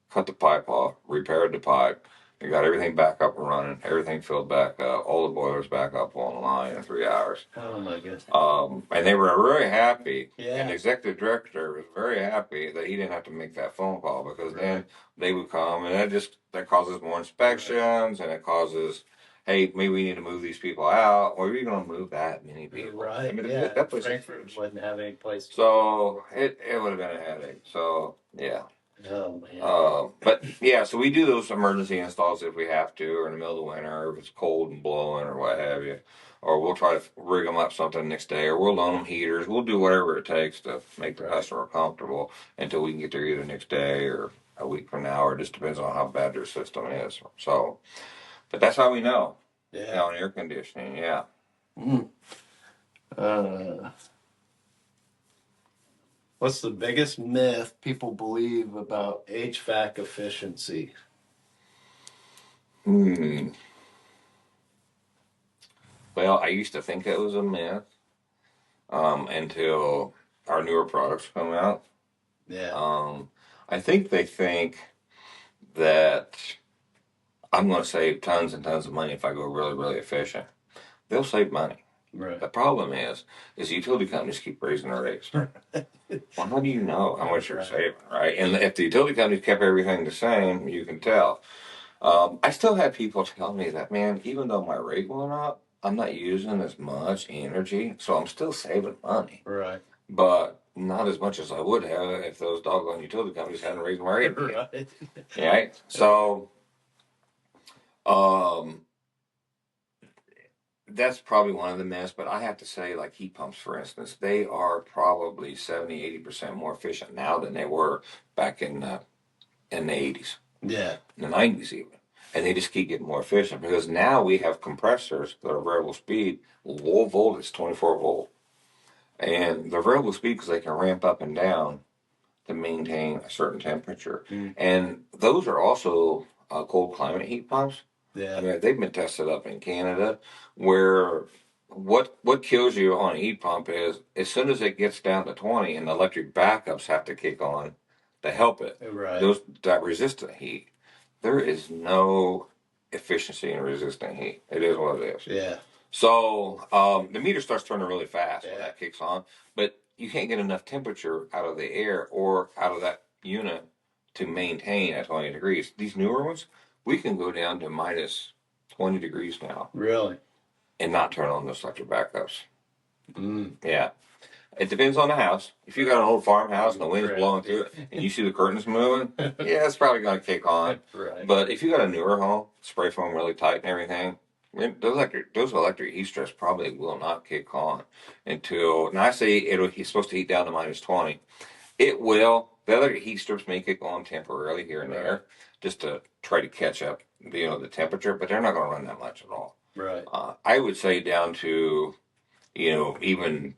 cut the pipe off, repaired the pipe, and got everything back up and running. Everything filled back up, all the boilers back up online in 3 hours. Oh my goodness. And they were very happy. Yeah. And the executive director was very happy that he didn't have to make that phone call, because then they would come, and that causes more inspections, and it causes, hey, maybe we need to move these people out. Or are you going to move that many people? Right. I mean, yeah. that place is Frankfurt huge. wouldn't have any place. So it would have been a headache. So yeah. Oh man. But yeah, so we do those emergency installs if we have to, or in the middle of the winter, or if it's cold and blowing, or what have you. Or we'll try to rig them up something next day, or we'll loan them heaters. We'll do whatever it takes to make the customer comfortable until we can get there either next day or a week from now, or it just depends on how bad their system is. So, but that's how we know. Yeah. On air conditioning, yeah. What's the biggest myth people believe about HVAC efficiency? Well, I used to think it was a myth until our newer products come out. Yeah. I think they think that I'm going to save tons and tons of money if I go really, really efficient. They'll save money. Right. The problem is utility companies keep raising their rates. Well, how do you know how much you're saving, right? And if the utility companies kept everything the same, you can tell. I still have people tell me that, man, even though my rate went up, I'm not using as much energy, so I'm still saving money. Right. But not as much as I would have if those doggone utility companies hadn't raised my rate. Right. Right? So, that's probably one of the myths, but I have to say, like heat pumps, for instance, they are probably 70-80% more efficient now than they were back in the 80s, Yeah. in the 90s even. And they just keep getting more efficient because now we have compressors that are variable speed, low voltage, 24 volt. And they're variable speed because they can ramp up and down to maintain a certain temperature. And those are also cold climate heat pumps. Yeah. I mean, they've been tested up in Canada, where what kills you on a heat pump is as soon as it gets down to 20 and the electric backups have to kick on to help it. Right. That resistant heat, there is no efficiency in resistant heat. It is what it is. Yeah. So the meter starts turning really fast when that kicks on, but you can't get enough temperature out of the air or out of that unit to maintain at 20 degrees. These newer ones, we can go down to minus 20 degrees now. Really? And not turn on those electric backups. Yeah. It depends on the house. If you got an old farmhouse and the wind's blowing through it and you see the curtains moving, yeah, it's probably going to kick on. Right. But if you got a newer home, spray foam really tight and everything, those electric heat strips probably will not kick on until, and I say he's supposed to heat down to minus 20. It will. The electric heat strips may kick on temporarily here and there just to try to catch up, the temperature, but they're not going to run that much at all. Right. I would say down to, even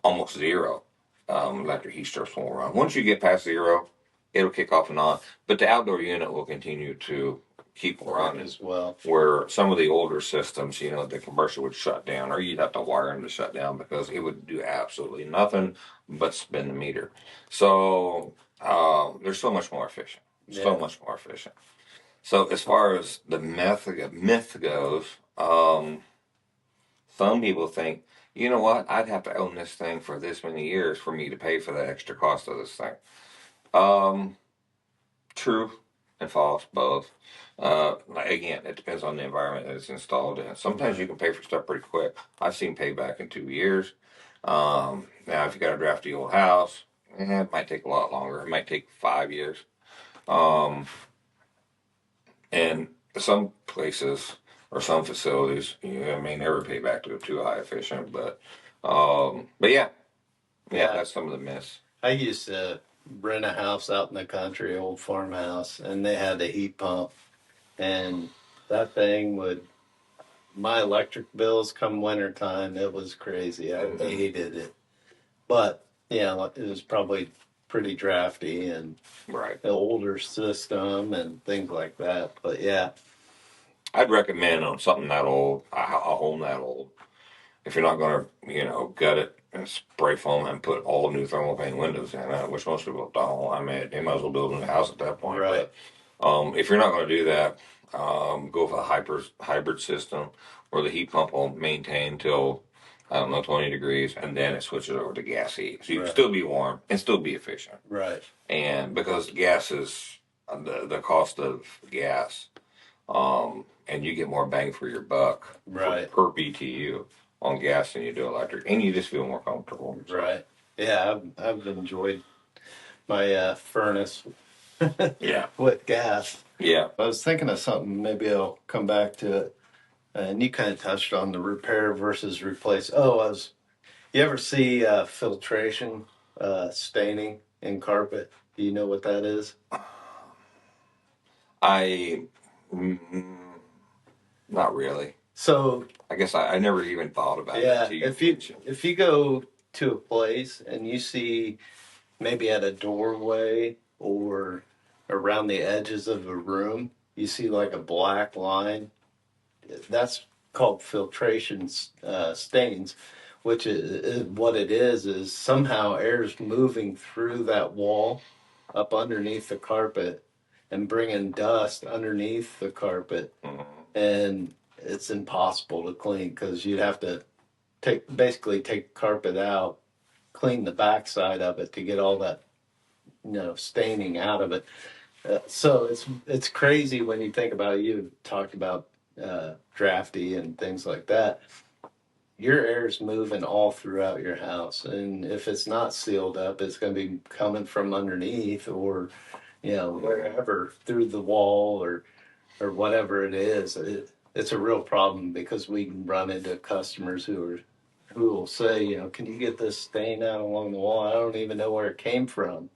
almost zero, electric heat strips won't run. Once you get past zero, it'll kick off and on. But the outdoor unit will continue to keep running as well. Where some of the older systems, the compressor would shut down, or you'd have to wire them to shut down because it would do absolutely nothing but spin the meter. So they're so much more efficient. So much more efficient. So as far as the myth goes, some people think, you know what, I'd have to own this thing for this many years for me to pay for the extra cost of this thing. True and false, both. Again, it depends on the environment that it's installed in. Sometimes you can pay for stuff pretty quick. I've seen payback in 2 years. Now, if you got a drafty old house, It might take a lot longer. It might take 5 years. Um, and some places or some facilities, I may never pay back to too high efficient, but yeah, Yeah. that's some of the myths. I used to rent a house out in the country, old farmhouse, and they had a heat pump, and that thing would. My electric bills come wintertime, it was crazy. I hated it, but yeah, it was probably pretty drafty and Right. the older system and things like that. But yeah, I'd recommend on something that old, a home that old, if you're not going to, gut it and spray foam and put all new thermal pane windows in, which most people don't. I mean, they might as well build a new house at that point. right, But if you're not going to do that, go for the hybrid system where the heat pump will maintain till, I don't know, 20 degrees, and then it switches over to gas heat. So you can Right. still be warm and still be efficient. right, And because gas is the cost of gas, and you get more bang for your buck right, per BTU on gas than you do electric, and you just feel more comfortable. So, right. Yeah, I've enjoyed my furnace yeah, with gas. yeah. I was thinking of something. Maybe I'll come back to it. And you kind of touched on the repair versus replace. Oh, you ever see filtration staining in carpet? Do you know what that is? I, mm, not really. So I guess I never even thought about yeah, it. if you go to a place and you see maybe at a doorway or around the edges of a room, you see like a black line. That's called filtration stains, which is what it is somehow air's moving through that wall up underneath the carpet and bringing dust underneath the carpet, Mhm. and it's impossible to clean because you'd have to basically take carpet out, clean the backside of it to get all that staining out of it. So it's crazy when you think about it. You talked about drafty and things like that. Your air is moving all throughout your house, and if it's not sealed up, it's going to be coming from underneath or wherever through the wall or whatever it is. It's a real problem because we can run into customers who will say, can you get this stain out along the wall? I don't even know where it came from.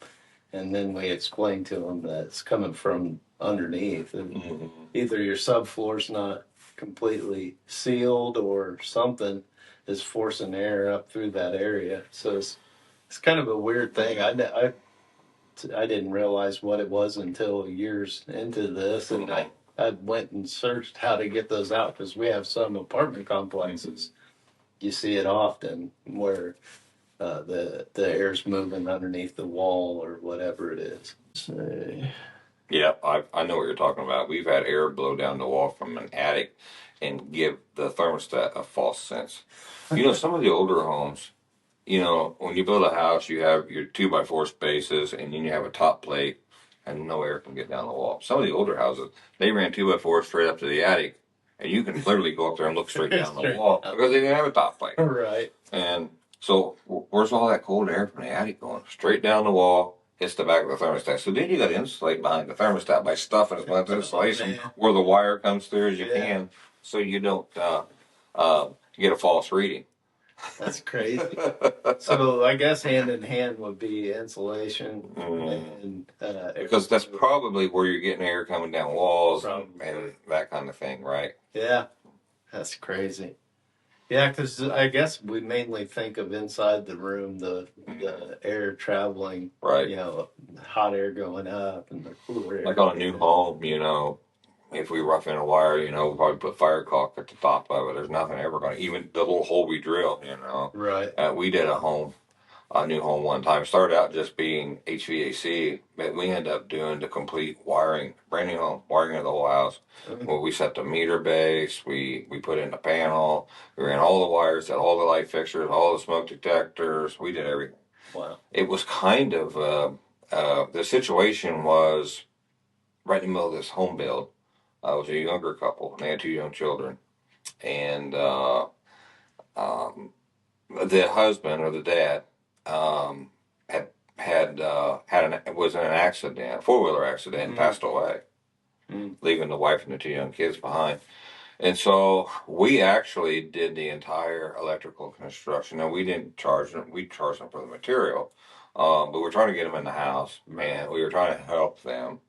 And then we explain to them that it's coming from underneath. And Mhm. either your subfloor's not completely sealed or something is forcing air up through that area. So it's kind of a weird thing. I didn't realize what it was until years into this, and I went and searched how to get those out because we have some apartment complexes. You see it often where the air's moving underneath the wall or whatever it is. Yeah, I know what you're talking about. We've had air blow down the wall from an attic and give the thermostat a false sense. Some of the older homes, when you build a house, you have your 2x4 spaces, and then you have a top plate, and no air can get down the wall. Some of the older houses, they ran 2x4 straight up to the attic, and you can literally go up there and look straight down the wall because they didn't have a top plate. Right. And so, where's all that cold air from the attic going? Straight down the wall, hits the back of the thermostat. So then you got to insulate behind the thermostat by stuffing as much insulation where the wire comes through as you can, so you don't get a false reading. That's crazy. So I guess hand in hand would be insulation and because that's probably where you're getting air coming down walls Probably. and that kind of thing, right? yeah, that's crazy. Yeah, because I guess we mainly think of inside the room, the air traveling, Right. Hot air going up and the cooler air. Like on a new home, if we rough in a wire, we'll probably put fire caulk at the top of it. There's nothing ever going to, even the little hole we drill, Right. We did a new home one time. Started out just being HVAC, but we ended up doing the complete wiring, brand new home, wiring of the whole house. Well, we set the meter base, we put in the panel, we ran all the wires, set all the light fixtures, all the smoke detectors, we did everything. Wow. It was kind of, the situation was right in the middle of this home build. I was a younger couple, and they had 2 young children. And the husband or the dad had was in an accident, 4-wheeler accident, and passed away, leaving the wife and the 2 young kids behind. And so we actually did the entire electrical construction. Now we didn't charge them; we charged them for the material, but we're trying to get them in the house. Man, we were trying to help them,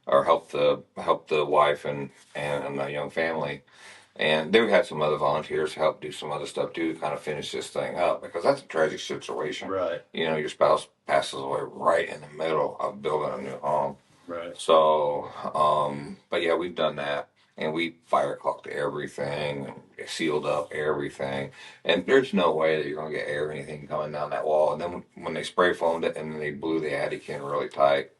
or help the wife and the young family. And they had some other volunteers help do some other stuff too to kind of finish this thing up, because that's a tragic situation. Right. You know, your spouse passes away right in the middle of building a new home. Right. So, but yeah, we've done that, and we fire caulked everything, and sealed up everything, and there's no way that you're gonna get air or anything coming down that wall. And then when they spray foamed it and then they blew the attic in really tight,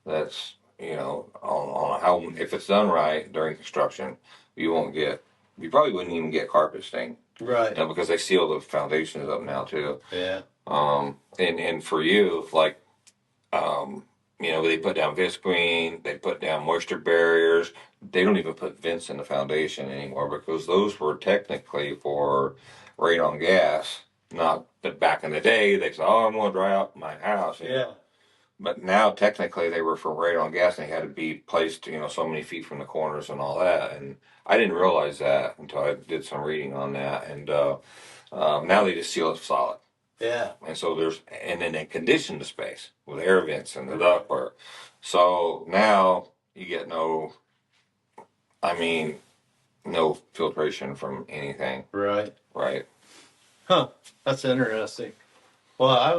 that's, you know, on how, if it's done right during construction, you probably wouldn't even get carpet stain, Right. you know, because they seal the foundations up now too. Yeah. And for you, like, you know, they put down visqueen, they put down moisture barriers. They don't even put vents in the foundation anymore, because those were technically for radon gas. Not that back in the day they said, "Oh, I'm going to dry out my house." You know? But now technically they were for radon gas, and they had to be placed, you know, so many feet from the corners and all that. And I didn't realize that until I did some reading on that. And now they just seal it solid. Yeah. And so and then they condition the space with air vents and the ductwork. So now you get no filtration from anything. Right. Right. Huh. That's interesting. Well, I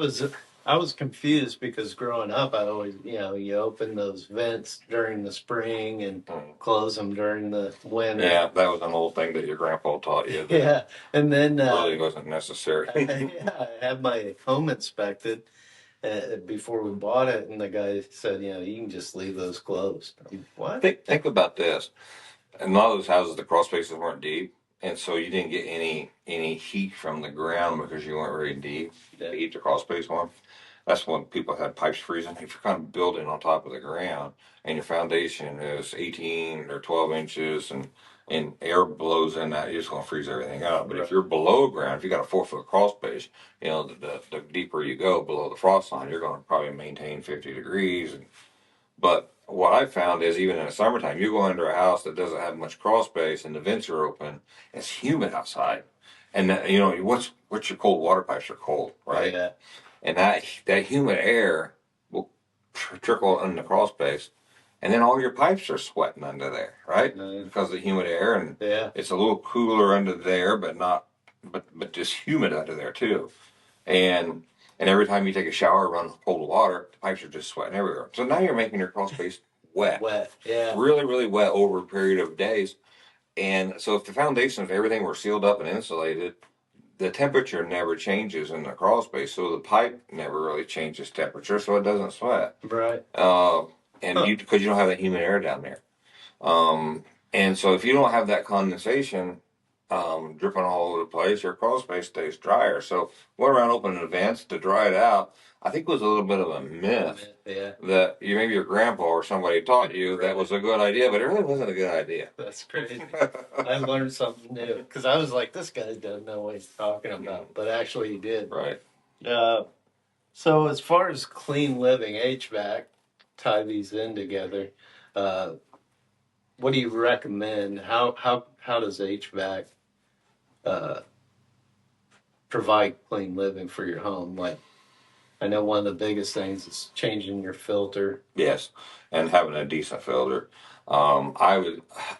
was confused because growing up, I always, you open those vents during the spring and close them during the winter. Yeah, that was an old thing that your grandpa taught you. Yeah, and then really wasn't necessary. I had my home inspected before we bought it, and the guy said, you can just leave those closed. What? Think about this. In a lot of those houses, the crawl spaces weren't deep, and so you didn't get any heat from the ground because you weren't very deep to heat the crawl space on. That's when people had pipes freezing. If you're kind of building on top of the ground and your foundation is 18 or 12 inches and air blows in that, you're just going to freeze everything up. But if you're below ground, if you got a 4-foot crawl space, the deeper you go below the frost line, you're going to probably maintain 50 degrees. But what I found is, even in the summertime, you go into a house that doesn't have much crawl space and the vents are open, it's humid outside. And that, what's your cold water pipes are cold, right? Yeah. And that humid air will trickle in the crawl space, and then all your pipes are sweating under there, right? Because of the humid air, and it's a little cooler under there, but just humid under there too. And every time you take a shower, run cold water, the pipes are just sweating everywhere. So now you're making your crawl space wet. Wet, yeah. Really, really wet over a period of days. And so if the foundation of everything were sealed up and insulated, the temperature never changes in the crawl space, so the pipe never really changes temperature, so it doesn't sweat. Right. Because you don't have that humid air down there. And so if you don't have that condensation dripping all over the place, your crawl space stays drier. So went around opening the vents to dry it out. I think it was a little bit of a myth that maybe your grandpa or somebody taught you that was a good idea, but it really wasn't a good idea. That's crazy. I learned something new, because I was like, this guy doesn't know what he's talking about, but actually he did. Right. So as far as clean living, HVAC, tie these in together. What do you recommend? How does HVAC provide clean living for your home? Like, I know one of the biggest things is changing your filter. Yes, and having a decent filter.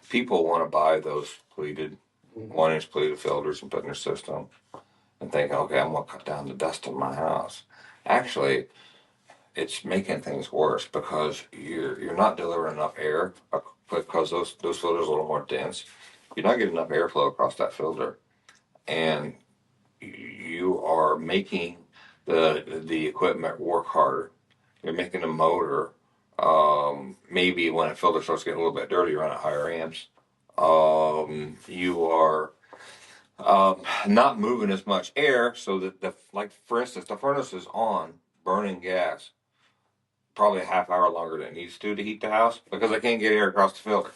People want to buy those pleated, 1-inch pleated filters and put in their system and think, okay, I'm going to cut down the dust in my house. Actually, it's making things worse, because you're not delivering enough air, because those filters are a little more dense. You're not getting enough airflow across that filter, and you are making the equipment work harder. You're making the motor, maybe when a filter starts getting a little bit dirty, you run at higher amps. You are not moving as much air, so that for instance, the furnace is on burning gas probably a half hour longer than it needs to heat the house, because I can't get air across the filter.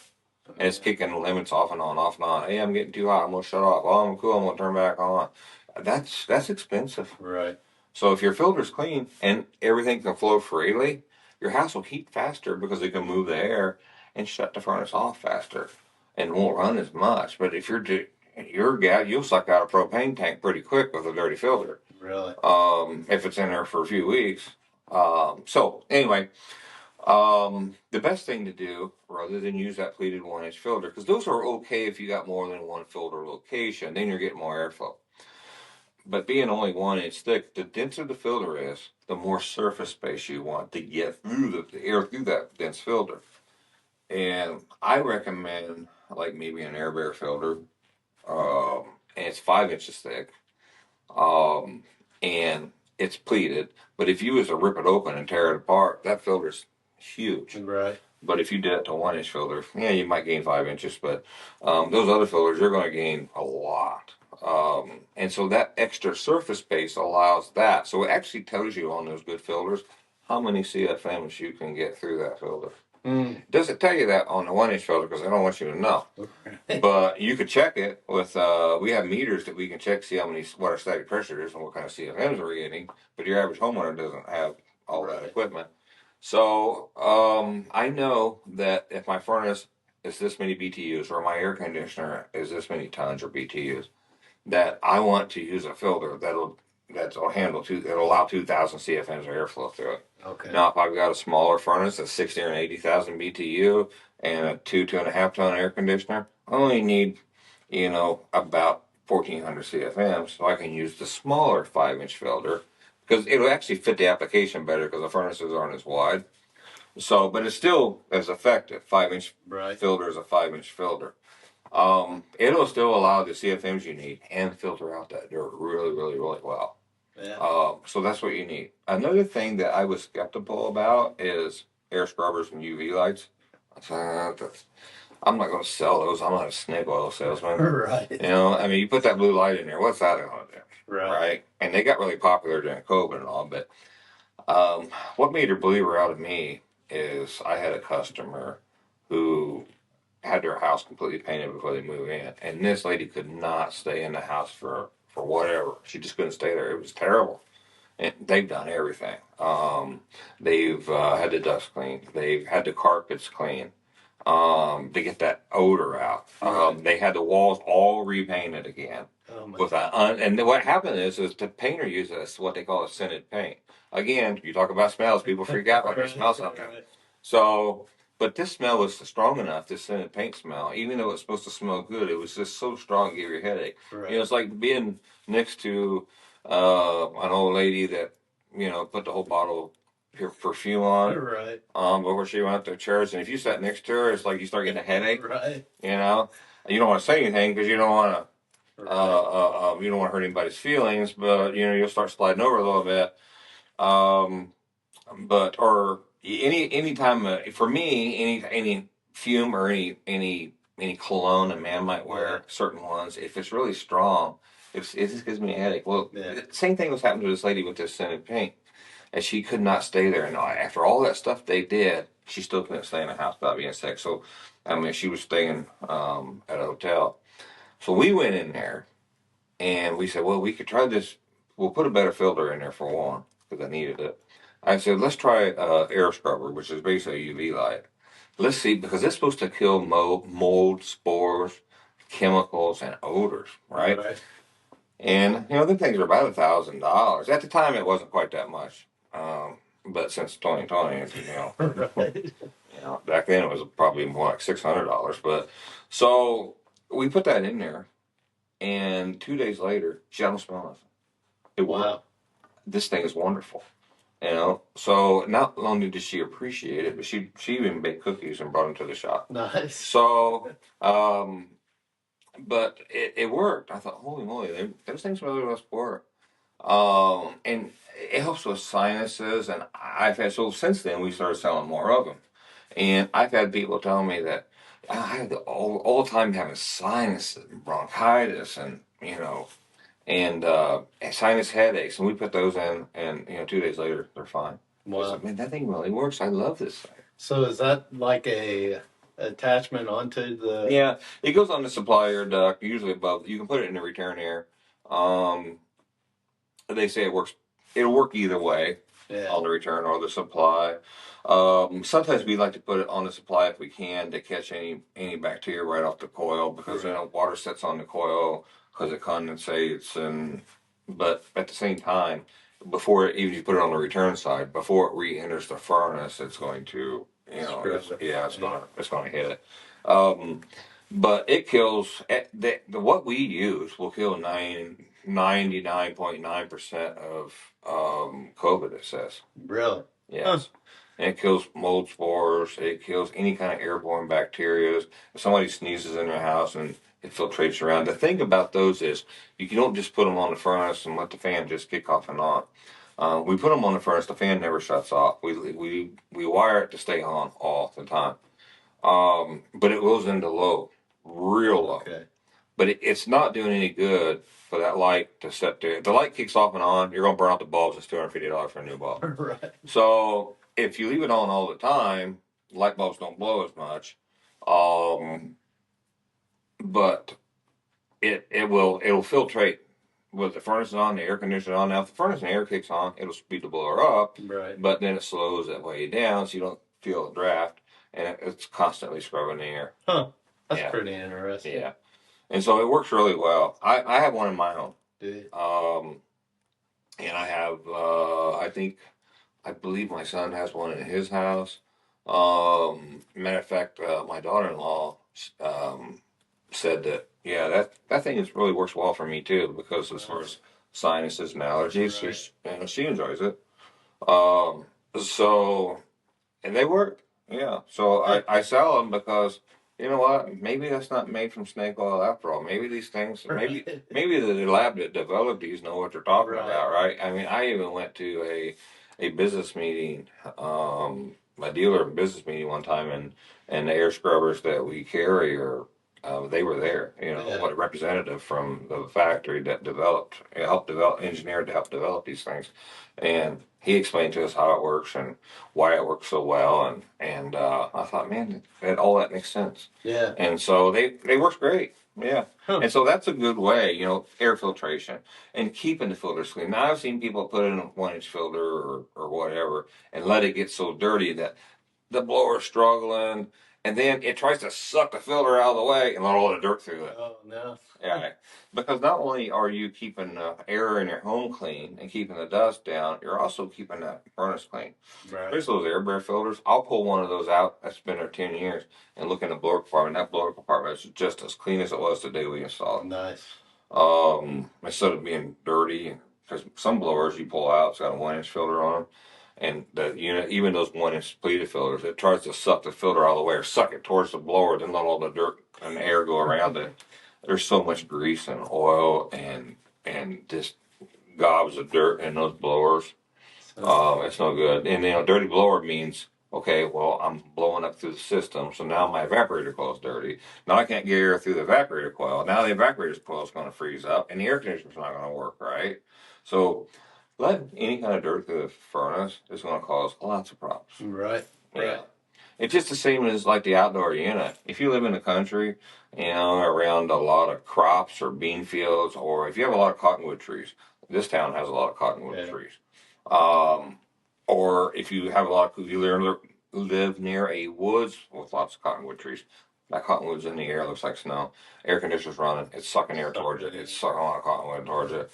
And it's kicking the limits off and on, off and on. Hey, I'm getting too hot, I'm going to shut off. Oh, I'm cool, I'm going to turn back on. That's expensive. Right. So if your filter's clean and everything can flow freely, your house will heat faster because it can move the air and shut the furnace off faster and won't run as much. But if your gas, you'll suck out a propane tank pretty quick with a dirty filter. Really? If it's in there for a few weeks. So anyway, the best thing to do, rather than use that pleated 1-inch filter, because those are okay if you got more than one filter location, then you're getting more airflow. But being only 1-inch thick, the denser the filter is, the more surface space you want to get through the air through that dense filter. And I recommend like maybe an air bear filter, and it's 5 inches thick, and it's pleated. But if you was to rip it open and tear it apart, that filter's huge. Right. But if you did it to 1-inch filter, yeah, you might gain 5 inches. But those other filters, you're going to gain a lot. And so that extra surface space allows that. So it actually tells you on those good filters how many CFMs you can get through that filter. It doesn't tell you that on the 1-inch filter because I don't want you to know. But you could check it with, we have meters that we can check, see what our static pressure is and what kind of CFMs we're getting. But your average homeowner doesn't have all that equipment. So I know that if my furnace is this many BTUs or my air conditioner is this many tons or BTUs, that I want to use a filter that'll allow 2,000 CFMs of airflow through it. Okay. Now, if I've got a smaller furnace that's 60 or 80,000 BTU and a 2.5 ton air conditioner, I only need, about 1,400 CFMs, so I can use the smaller 5-inch filter because it'll actually fit the application better because the furnaces aren't as wide. So, but it's still as effective. 5-inch filter is a 5-inch filter. It'll still allow the CFMs you need and filter out that dirt really, really, really well. Yeah. So that's what you need. Another thing that I was skeptical about is air scrubbers and UV lights. I'm not going to sell those. I'm not a snake oil salesman. Right. You put that blue light in there. What's that going to do? Right. And they got really popular during COVID and all. But what made a believer out of me is I had a customer who had their house completely painted before they moved in, and this lady could not stay in the house for whatever. She just couldn't stay there. It was terrible. And they've done everything. They've had the dust cleaned. They've had the carpets cleaned to get that odor out. They had the walls all repainted again. And then what happened is the painter uses what they call a scented paint. Again, you talk about smells, people freak out when they smell something. So, but this smell was strong enough, this scented paint smell, even though it's supposed to smell good, it was just so strong it gave you a headache. It's like being next to an old lady that, put the whole bottle of perfume on. Before she went up to church, and if you sat next to her, it's like you start getting a headache. You don't want to say anything because you don't want to. You don't want to hurt anybody's feelings, but you'll start sliding over a little bit. Or any time for me, any fume or any cologne a man might wear, certain ones, if it's really strong, it just gives me a headache. Well, the same thing was happening to this lady with this scented paint, and she could not stay there. And after all that stuff they did, she still couldn't stay in the house without being sick. So, she was staying at a hotel. So we went in there, and we said, well, we could try this. We'll put a better filter in there for one, because I needed it. I said, let's try air scrubber, which is basically a UV light. Let's see, because it's supposed to kill mold, spores, chemicals, and odors, right? And, the things are about $1,000. At the time, it wasn't quite that much. But since 2020, back then it was probably more like $600. But so we put that in there, and 2 days later, she don't smell nothing. It worked. This thing is wonderful. So not only did she appreciate it, but she even baked cookies and brought them to the shop. Nice. So, but it worked. I thought, holy moly, those things really must work. And it helps with sinuses, and so since then we started selling more of them. And I've had people tell me that I had all the time having sinuses and bronchitis and, and sinus headaches, and we put those in, and 2 days later they're fine. Wow. Like, man, that thing really works. I love this thing. So is that like a attachment onto the? Yeah, it goes on the supplier duct, usually above. You can put it in the return air. They say it works it'll work either way Yeah. on the return or the supply. Sometimes we like to put it on the supply if we can to catch any bacteria right off the coil because water sits on the coil because it condensates but at the same time even if you put it on the return side before it re-enters the furnace it's going to it's going to hit it. But it kills what we use will kill 99.9% of COVID, it says. Really? Yes. Huh. And it kills mold spores. It kills any kind of airborne bacteria. If somebody sneezes in their house and it filtrates around. The thing about those is you don't just put them on the furnace and let the fan just kick off and on. We put them on the furnace. The fan never shuts off. We wire it to stay on all the time. But it goes into low, real low. Okay. But it's not doing any good for that light to sit there. If the light kicks off and on, you're going to burn out the bulbs. It's $250 for a new bulb. Right. So if you leave it on all the time, light bulbs don't blow as much. But it'll filtrate with the furnace on, the air conditioner on. Now, if the furnace and air kicks on, it'll speed the blower up. Right. But then it slows that way down, so you don't feel a draft, and it's constantly scrubbing the air. Huh. That's pretty interesting. Yeah. And so it works really well. I have one in my home. Do you? And I have, I believe my son has one in his house. Matter of fact, my daughter-in-law said that, that thing really works well for me too, because as far as sinuses and allergies, she enjoys it. And they work. Yeah. So I sell them because, you know what? Maybe that's not made from snake oil after all. Maybe these things, maybe the lab that developed these know what they're talking about, right? I mean, I even went to a business meeting, a dealer business meeting one time, and the air scrubbers that we carry they were there, what a representative from the factory that engineered to help develop these things. And he explained to us how it works and why it works so well. And I thought, man, all that makes sense. Yeah. And so they work great. Yeah. Huh. And so that's a good way, air filtration and keeping the filters clean. Now I've seen people put in a 1-inch filter or whatever and let it get so dirty that the blower's struggling. And then it tries to suck the filter out of the way and let all the dirt through it. Oh, no. Yeah. Because not only are you keeping the air in your home clean and keeping the dust down, you're also keeping that furnace clean. Right. There's those air bear filters. I'll pull one of those out that's been there 10 years and look in the blower compartment. That blower compartment is just as clean as it was the day we installed it. Nice. Instead of being dirty, because some blowers you pull out, it's got a 1-inch filter on them. And the unit, even those 1-inch pleated filters, it tries to suck the filter out of the way or suck it towards the blower, then let all the dirt and air go around it. There's so much grease and oil and just gobs of dirt in those blowers. It's no good. And dirty blower means, okay, well, I'm blowing up through the system, so now my evaporator coil is dirty. Now I can't get air through the evaporator coil. Now the evaporator coil is going to freeze up, and the air conditioner's not going to work right. So letting any kind of dirt through the furnace is going to cause lots of problems. Right. Yeah. It's just the same as like the outdoor unit. If you live in the country, around a lot of crops or bean fields, or if you have a lot of cottonwood trees, this town has a lot of cottonwood trees. Or if you have you live near a woods with lots of cottonwood trees, that cottonwood's in the air, looks like snow. Air conditioner's running, it's sucking air towards it, it's sucking a lot of cottonwood towards it.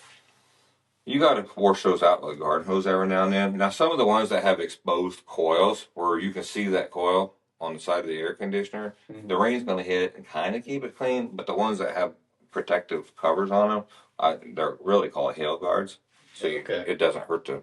You got to wash those out with a garden hose every now and then. Now, some of the ones that have exposed coils, where you can see that coil on the side of the air conditioner, the rain's going to hit it and kind of keep it clean. But the ones that have protective covers on them, they're really called hail guards. So it doesn't hurt and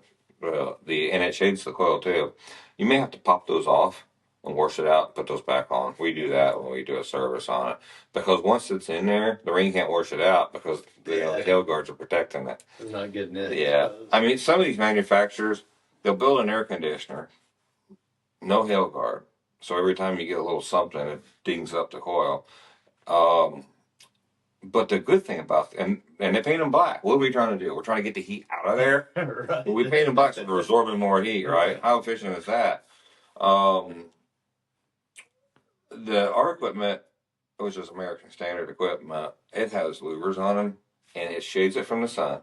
it shades the coil too. You may have to pop those off and wash it out and put those back on. We do that when we do a service on it. Because once it's in there, the rain can't wash it out because the hail guards are protecting it. It's not getting in. Yeah. I mean, some of these manufacturers, they'll build an air conditioner, no hail guard. So every time you get a little something, it dings up the coil. But the good thing about and they paint them black. What are we trying to do? We're trying to get the heat out of there. Right. Well, we paint them black so they're absorbing more heat, right? How efficient is that? Our equipment, which is American standard equipment, it has louvers on them, and it shades it from the sun.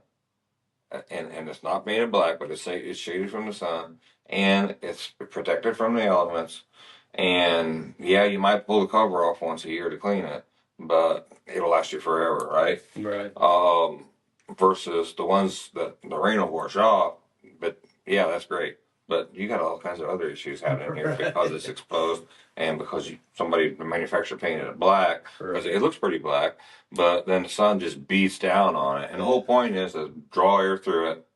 and it's not painted black, but it's shaded from the sun, and it's protected from the elements. And yeah, you might pull the cover off once a year to clean it, but it'll last you forever, right? Right. Versus the ones that the rain will wash off. But yeah, that's great. But you got all kinds of other issues happening here because it's exposed and because the manufacturer painted it black because it looks pretty black, but then the sun just beats down on it. And the whole point is to draw air through it,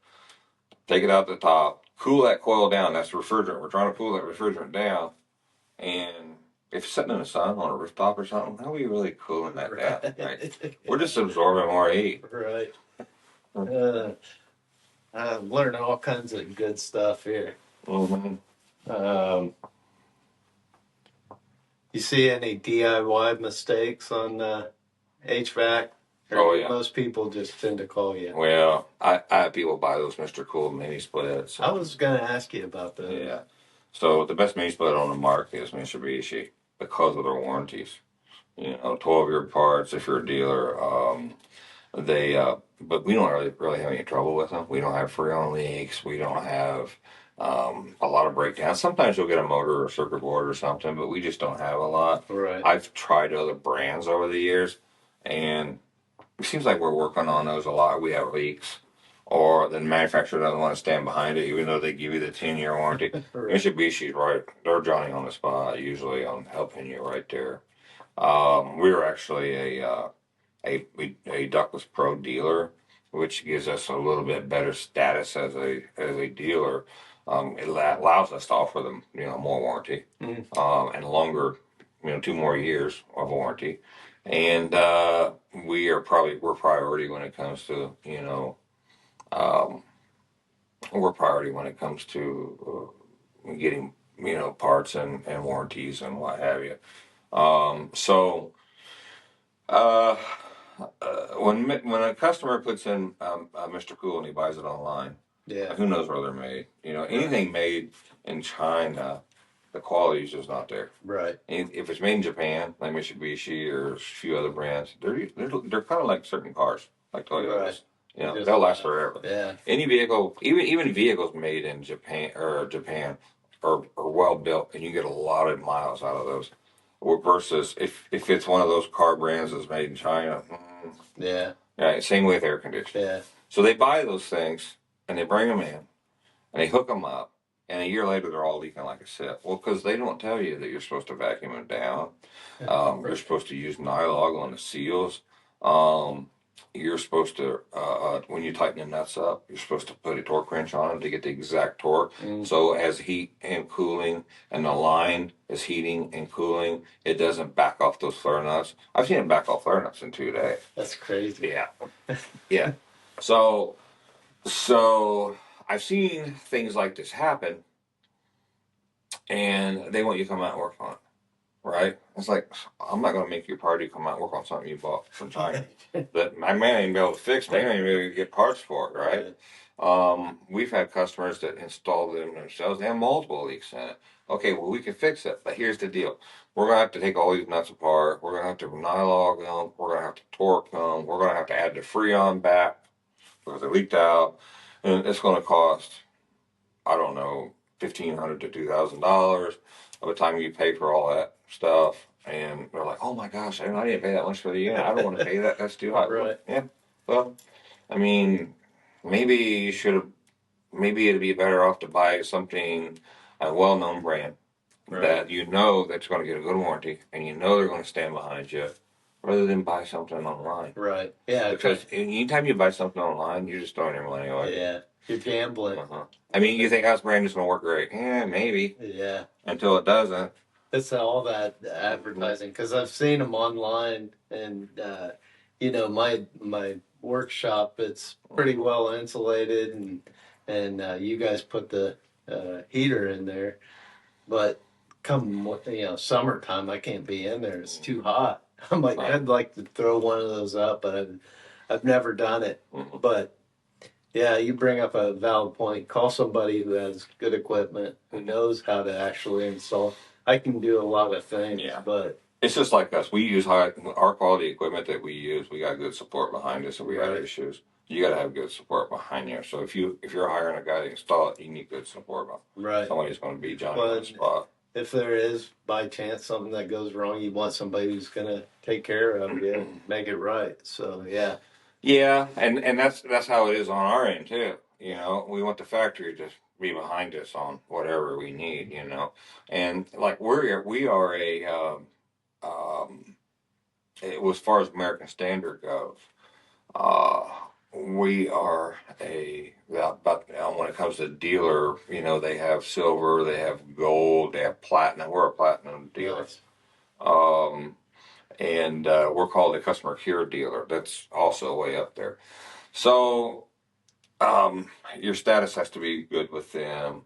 take it out the top, cool that coil down. That's refrigerant. We're trying to cool that refrigerant down. And if you're sitting in the sun on a rooftop or something, how are you really cooling that down? Right? We're just absorbing more heat. Right. I'm learning all kinds of good stuff here. Mm-hmm. You see any DIY mistakes on HVAC? Or Oh, yeah. Most people just tend to call you. Well, I have people buy those Mr. Cool mini splits. I was going to ask you about those. Yeah. So the best mini split on the market is Mitsubishi because of their warranties. 12-year parts if you're a dealer. But we don't really have any trouble with them. We don't have freon leaks. We don't have a lot of breakdowns. Sometimes you'll get a motor or circuit board or something, but we just don't have a lot. Right. I've tried other brands over the years, and it seems like we're working on those a lot. We have leaks, or the manufacturer doesn't want to stand behind it, even though they give you the 10-year warranty. Right. Mitsubishi's right; they're Johnny on the spot, usually on helping you right there. We were actually a Ductless Pro dealer, which gives us a little bit better status as a dealer. It allows us to offer them more warranty and longer, 2 more years of warranty, and we're priority when it comes to we're priority when it comes to getting parts and warranties and what have you. So. When a customer puts in Mr. Cool and he buys it online, Yeah. who knows where they're made? Anything made in China, the quality is just not there. Right. And if it's made in Japan, like Mitsubishi or a few other brands, they're kind of like certain cars, like Toyotas. Right. They'll last forever. Yeah. Any vehicle, even vehicles made in Japan are well built, and you get a lot of miles out of those. Versus if it's one of those car brands that's made in China. Yeah. Right, same with air conditioning. Yeah. So they buy those things and they bring them in and they hook them up, and a year later they're all leaking like a sieve. Well, because they don't tell you that you're supposed to vacuum them down. You're supposed to use nylon on the seals. You're supposed to, when you tighten the nuts up, you're supposed to put a torque wrench on them to get the exact torque. So as heat and cooling and the line is heating and cooling, it doesn't back off those flare nuts. I've seen it back off flare nuts in 2 days. That's crazy. Yeah. Yeah. So I've seen things like this happen, and they want you to come out and work on it. Right? It's like, I'm not going to make you a party come out and work on something you bought from China that I may not even be able to fix, may not even be able to get parts for it, right? We've had customers that install them themselves. They have multiple leaks in it. Okay, well, we can fix it, but here's the deal. We're going to have to take all these nuts apart. We're going to have to nylog them. We're going to have to torque them. We're going to have to add the Freon back because they leaked out. And it's going to cost, I don't know, $1,500 to $2,000 by the time you pay for all that stuff. And they're like, oh my gosh, I didn't pay that much for the unit. I don't want to pay that. That's too high. Right. Yeah. Well, I mean, maybe you should have, maybe it'd be better off to buy something, a well-known brand that that's going to get a good warranty and they're going to stand behind you, rather than buy something online. Right. Yeah. Because anytime you buy something online, you're just throwing your money away. Yeah. You're gambling. I mean, you think this brand is going to work great. Yeah, maybe. Yeah. Until it doesn't. It's all that advertising, because I've seen them online, and my workshop, it's pretty well insulated, and you guys put the heater in there, but come summertime, I can't be in there. It's too hot. I'm like, I'd like to throw one of those up, but I've never done it. But yeah, you bring up a valid point. Call somebody who has good equipment, who knows how to actually install. I can do a lot of things, but it's just like us. We use our quality equipment that we use. We got good support behind us, and we have issues. you got to have good support behind you. So if you're hiring a guy to install it, you need good support. Right. Somebody's going to be Johnny Well, on the spot. if there is by chance something that goes wrong, you want somebody who's gonna take care of you and make it right. So yeah. Yeah, and that's how it is on our end too. You know, we want the factory to be behind us on whatever we need. You know, and like we are a as far as American Standard goes, uh, we are a but when it comes to dealer, you know, they have silver, they have gold, they have platinum. We're a platinum dealer. Nice. And we're called a customer care dealer. That's also way up there. So your status has to be good with them.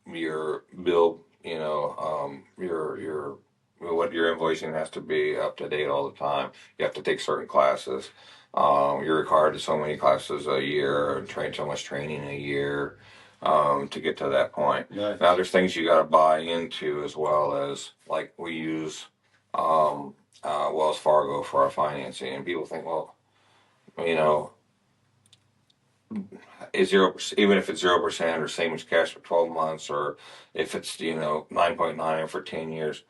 Your bill, you know, your what your invoicing has to be up to date all the time. You have to take certain classes. You're required to so many classes a year, and train so much training a year to get to that point. Nice. Now, there's things you got to buy into as well as like we use Wells Fargo for our financing, and people think, well, you know, is 0%, even if it's 0% or same as cash for 12 months, or if it's 9.9 for 10 years,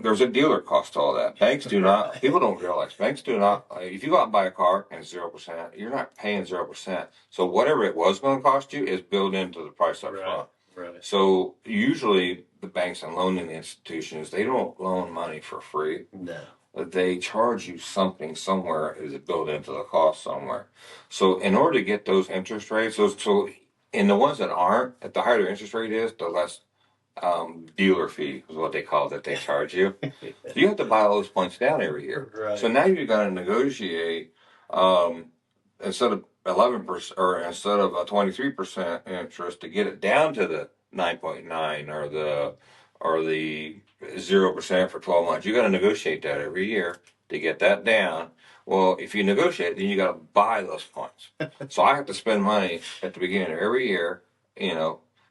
there's a dealer cost to all that. Banks do not. People don't realize banks do not. If you go out and buy a car and it's 0%, you're not paying 0%. So whatever it was going to cost you is built into the price up front. Right. So usually the banks and loaning institutions, they don't loan money for free. No. They charge you something somewhere, is built into the cost somewhere. So in order to get those interest rates, so in the ones that aren't, at the higher the interest rate is, the less dealer fee is what they call it that they charge you. So you have to buy all those points down every year. Right. So now you've got to negotiate instead of 11% or instead of a 23% interest to get it down to the 9.9 or the 0% for 12 months. You got to negotiate that every year to get that down. Well, if you negotiate, then you got to buy those points. So I have to spend money at the beginning of every year,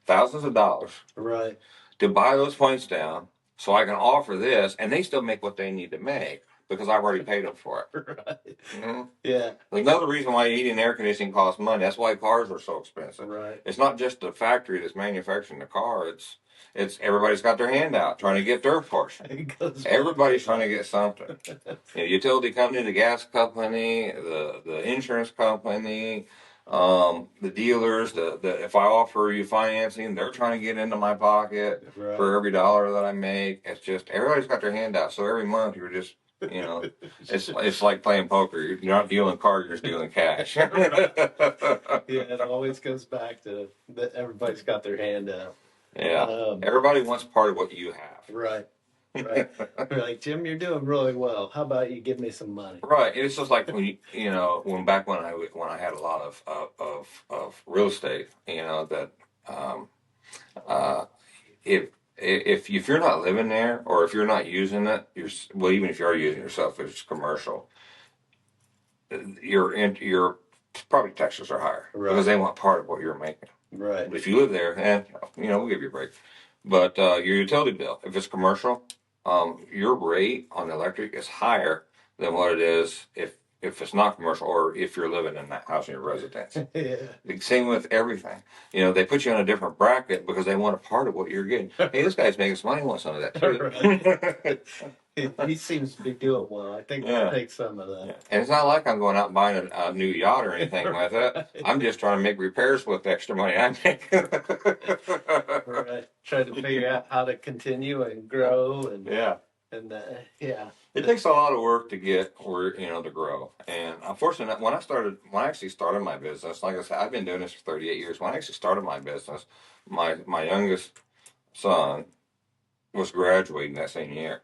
thousands of dollars, Right. to buy those points down so I can offer this, and they still make what they need to make because I've already paid them for it. Right. Mm-hmm. Yeah. Another reason why heating and air conditioning costs money. That's why cars are so expensive. Right. It's not just the factory that's manufacturing the car. It's everybody's got their hand out trying to get their portion. Everybody's trying to get something. The utility company, the gas company, the insurance company, the dealers. The if I offer you financing, they're trying to get into my pocket for every dollar that I make. It's just everybody's got their hand out. So every month you're just it's like playing poker. You're not dealing cards, you're just dealing cash. Yeah, it always goes back to that everybody's got their hand out. Yeah. Everybody wants part of what you have. Right. Right. Like, Jim, you're doing really well. How about you give me some money? Right. It's just like when when I had a lot of real estate, that if you're not living there or if you're not using it, even if you are using it yourself, if it's commercial, your property taxes are higher because they want part of what you're making. Right. But if you live there, we'll give you a break. But your utility bill, if it's commercial, your rate on the electric is higher than what it is if it's not commercial or if you're living in that house in your residence. Yeah. Same with everything. They put you on a different bracket because they want a part of what you're getting. Hey, this guy's making some money. I want some of that too. He seems to be doing well. I think I'll take some of that. Yeah. And it's not like I'm going out and buying a new yacht or anything with it. I'm just trying to make repairs with the extra money I make. Right. Trying to figure out how to continue and grow and yeah. It takes a lot of work to get where to grow. And unfortunately, when I actually started my business, like I said, I've been doing this for 38 years. When I actually started my business, my youngest son was graduating that same year.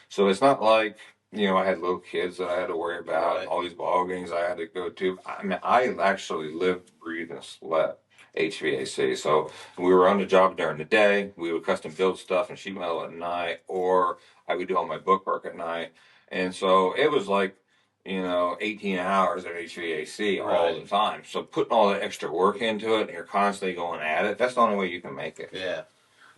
So it's not like, I had little kids that I had to worry about, all these ball games I had to go to. I mean, I actually lived, breathed, and slept HVAC. So we were on the job during the day. We would custom build stuff and sheet metal at night, or I would do all my bookwork at night. And so it was like, 18 hours of HVAC all the time. So putting all that extra work into it and you're constantly going at it, that's the only way you can make it. Yeah.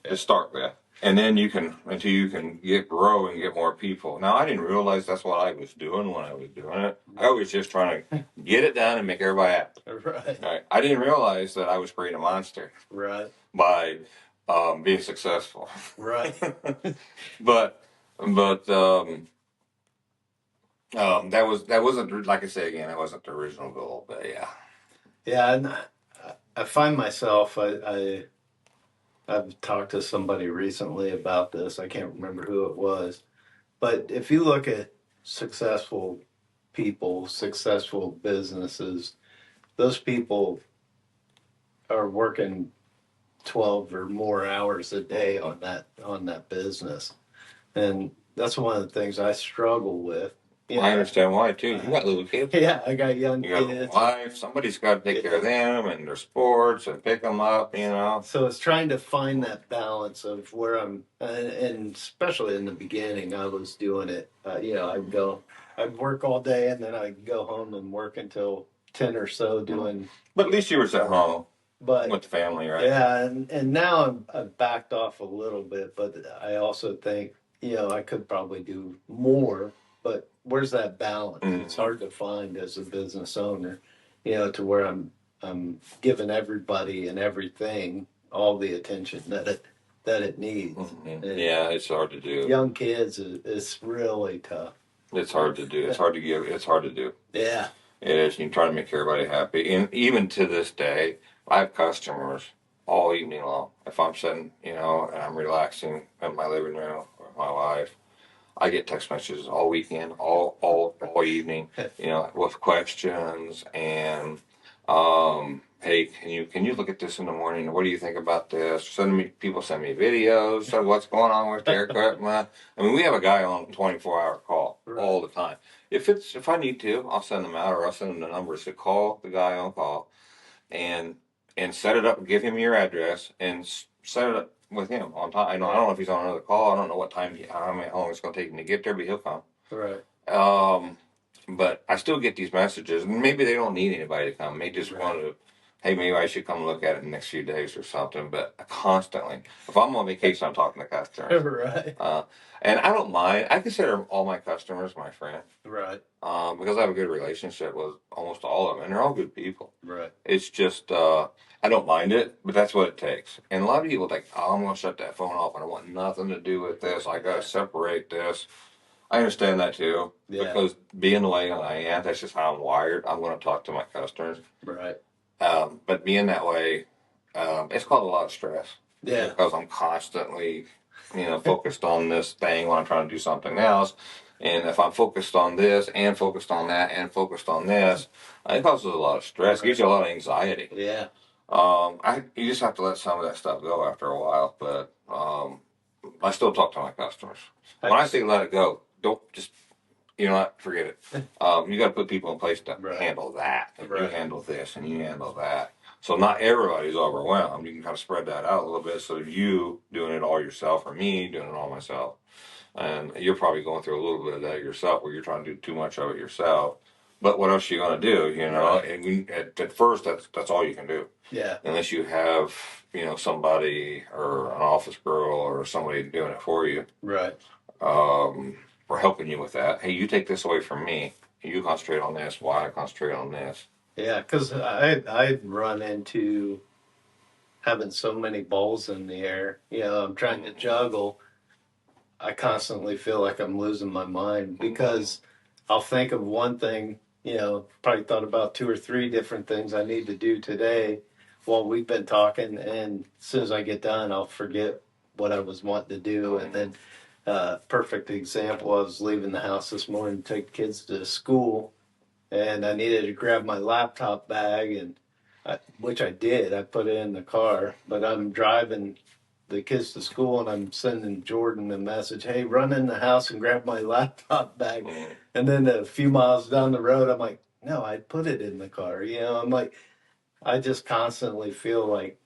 To start with. And then until you can grow and get more people. Now, I didn't realize that's what I was doing when I was doing it. I was just trying to get it done and make everybody happy. Right. Right. I didn't realize that I was creating a monster Right. by being successful. Right. but that wasn't, like I say again, that wasn't the original goal. But yeah. Yeah, and I find myself I've talked to somebody recently about this. I can't remember who it was, but if you look at successful people, successful businesses, those people are working 12 or more hours a day on that business. And that's one of the things I struggle with. You I know, understand why too. You got little kids. yeah, I got young You got a kids. wife. Somebody's got to take care of them and their sports and pick them up. So it's trying to find that balance of where and especially in the beginning, I was doing it. I'd work all day and then I'd go home and work until 10 or so doing. But at least you were at home But with the family, right? yeah, and now I've backed off a little bit, but I also think, I could probably do more, but where's that balance? It's hard to find as a business owner, to where I'm giving everybody and everything all the attention that it needs. Mm-hmm. And Yeah, it's hard to do. young kids is really tough. It's hard to do. It's hard to give. It's hard to do. Yeah. It is. You try to make everybody happy, and even to this day, I have customers all evening long. If I'm sitting, and I'm relaxing in my living room with my wife, I get text messages all weekend, all evening, with questions and, hey, can you look at this in the morning? What do you think about this? People send me videos. So what's going on with their equipment? I mean, we have a guy on 24-hour call all the time. If I need to, I'll send them out, or I'll send them the numbers to call the guy on call and set it up, give him your address and set it up with him on time. I don't know if he's on another call. I don't know what time, how long it's going to take him to get there, but he'll come. Right. But I still get these messages, and maybe they don't need anybody to come. They just want to, hey, maybe I should come look at it in the next few days or something. But constantly, if I'm on vacation, I'm talking to customers. Right. And I don't mind. I consider all my customers my friend. Right. Because I have a good relationship with almost all of them, and they're all good people. Right. It's just, I don't mind it, but that's what it takes. And a lot of people think, oh, I'm going to shut that phone off. I don't want nothing to do with this. I got to separate this. I understand that too. Yeah. Because being the way I am, that's just how I'm wired. I'm going to talk to my customers. Right. But being that way, it's caused a lot of stress. Yeah. Because I'm constantly, focused on this thing when I'm trying to do something else. And if I'm focused on this and focused on that and focused on this, it causes a lot of stress. It gives you a lot of anxiety. Yeah. You just have to let some of that stuff go after a while. But I still talk to my customers. When I say let it go, don't just, forget it. You got to put people in place to handle that. And you handle this and you handle that. So not everybody's overwhelmed. You can kind of spread that out a little bit. So you doing it all yourself, or me doing it all myself. And you're probably going through a little bit of that yourself, where you're trying to do too much of it yourself. But what else are you going to do? And at first, that's all you can do. Yeah. Unless you have, somebody or an office girl or somebody doing it for you. Right. Or helping you with that. Hey, you take this away from me. You concentrate on this. Why I concentrate on this? Yeah, because I run into having so many balls in the air. I'm trying to juggle. I constantly feel like I'm losing my mind because I'll think of one thing, probably thought about 2 or 3 different things I need to do today while we've been talking. And as soon as I get done, I'll forget what I was wanting to do. And then, perfect example, I was leaving the house this morning to take kids to school, and I needed to grab my laptop bag, and which I did. I put it in the car, but I'm driving the kids to school, and I'm sending Jordan a message, hey, run in the house and grab my laptop bag. And then a few miles down the road, I'm like, no, I put it in the car. I'm like, I just constantly feel like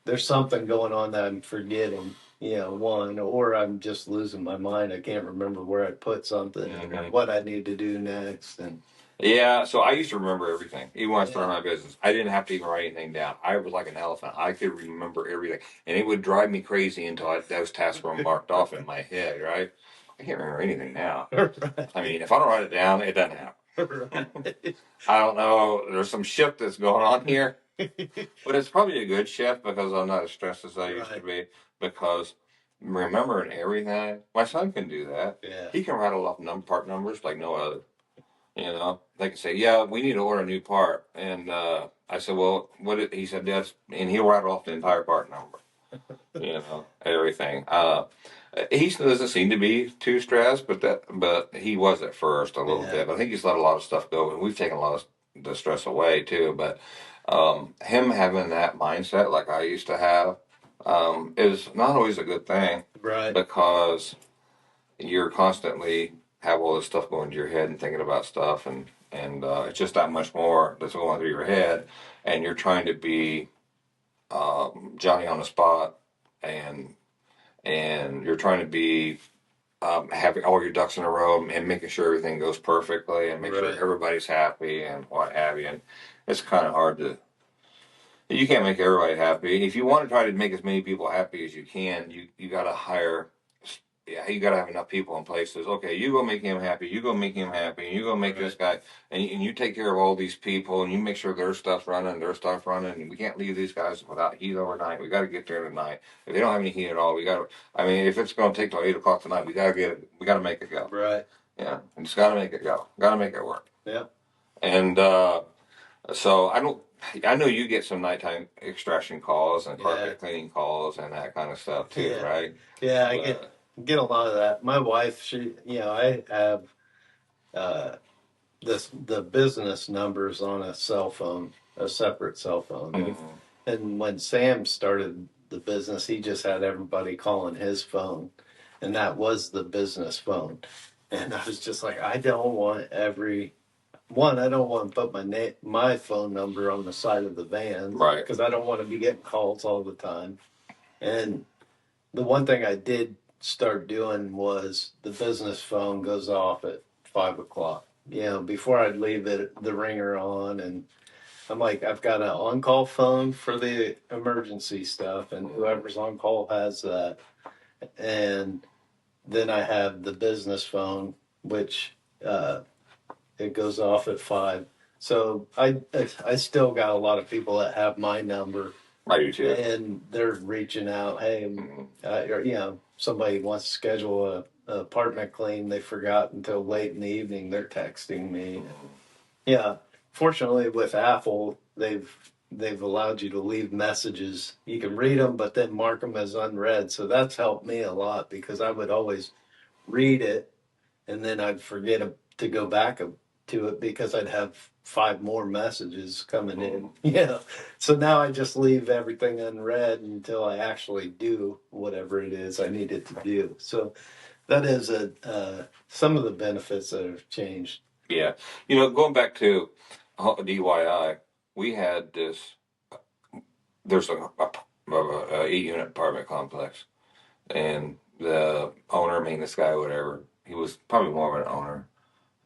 there's something going on that I'm forgetting, or I'm just losing my mind. I can't remember where I put something and what I need to do next. And Yeah, so I used to remember everything. Even when I started my business, I didn't have to even write anything down. I was like an elephant. I could remember everything, and it would drive me crazy until those tasks were marked off in my head. Right? I can't remember anything now. Right. I mean, if I don't write it down, it doesn't happen. Right. I don't know. There's some shift that's going on here, but it's probably a good shift because I'm not as stressed as I used to Right. be. Because remembering everything, my son can do that. Yeah. He can rattle off part numbers like no other. You know, they can say, "Yeah, we need to order a new part," and I said, "Well, what?" He said, "That's," and he'll rattle off the entire part number. You know, everything. He doesn't seem to be too stressed, but he was at first a little Yeah. bit. But I think he's let a lot of stuff go, and we've taken a lot of the stress away too. But him having that mindset, like I used to have, is not always a good thing. Right. Because you're constantly have all this stuff going to your head and thinking about stuff, and it's just that much more that's going through your head, and you're trying to be Johnny on the spot, and you're trying to be having all your ducks in a row and making sure everything goes perfectly and make sure Right. everybody's happy and what have you. And it's kind of hard to. You can't make everybody happy. If you want to try to make as many people happy as you can, you got to hire. Yeah, you got to have enough people in places. Okay, you go make him happy. You go make him happy. And you go make this guy, and you take care of all these people, and you make sure their stuff's running, and we can't leave these guys without heat overnight. We got to get there tonight. If they don't have any heat at all, we got to. I mean, if it's going to take till 8 o'clock tonight, we got to get it. We got to make it go. Right. Yeah, and just got to make it go. Got to make it work. Yeah. And so I don't. I know you get some nighttime extraction calls and carpet cleaning calls and that kind of stuff too, right? Yeah, I get a lot of that. My wife, I have the business numbers on a cell phone, a separate cell phone. Mm-hmm. And when Sam started the business, he just had everybody calling his phone, and that was the business phone. And I was just like, I don't want I don't want to put my phone number on the side of the van, right? Because I don't want to be getting calls all the time. And the one thing I did start doing was the business phone goes off at 5 o'clock. Before I'd leave the ringer on, and I'm like, I've got an on-call phone for the emergency stuff, and whoever's on call has that. And then I have the business phone, which it goes off at 5. So I still got a lot of people that have my number. I do too. And they're reaching out. Hey, or, somebody wants to schedule a apartment clean. They forgot until late in the evening. They're texting me. Yeah. Fortunately, with Apple, they've allowed you to leave messages. You can read them, but then mark them as unread. So that's helped me a lot because I would always read it and then I'd forget to go back to it because I'd have 5 more messages coming in. Yeah. So now I just leave everything unread until I actually do whatever it is I need it to do. So that is some of the benefits that have changed. Yeah. Going back to DYI, we had this, there's a 8-unit apartment complex, and the owner, maintenance guy, whatever, he was probably more of an owner,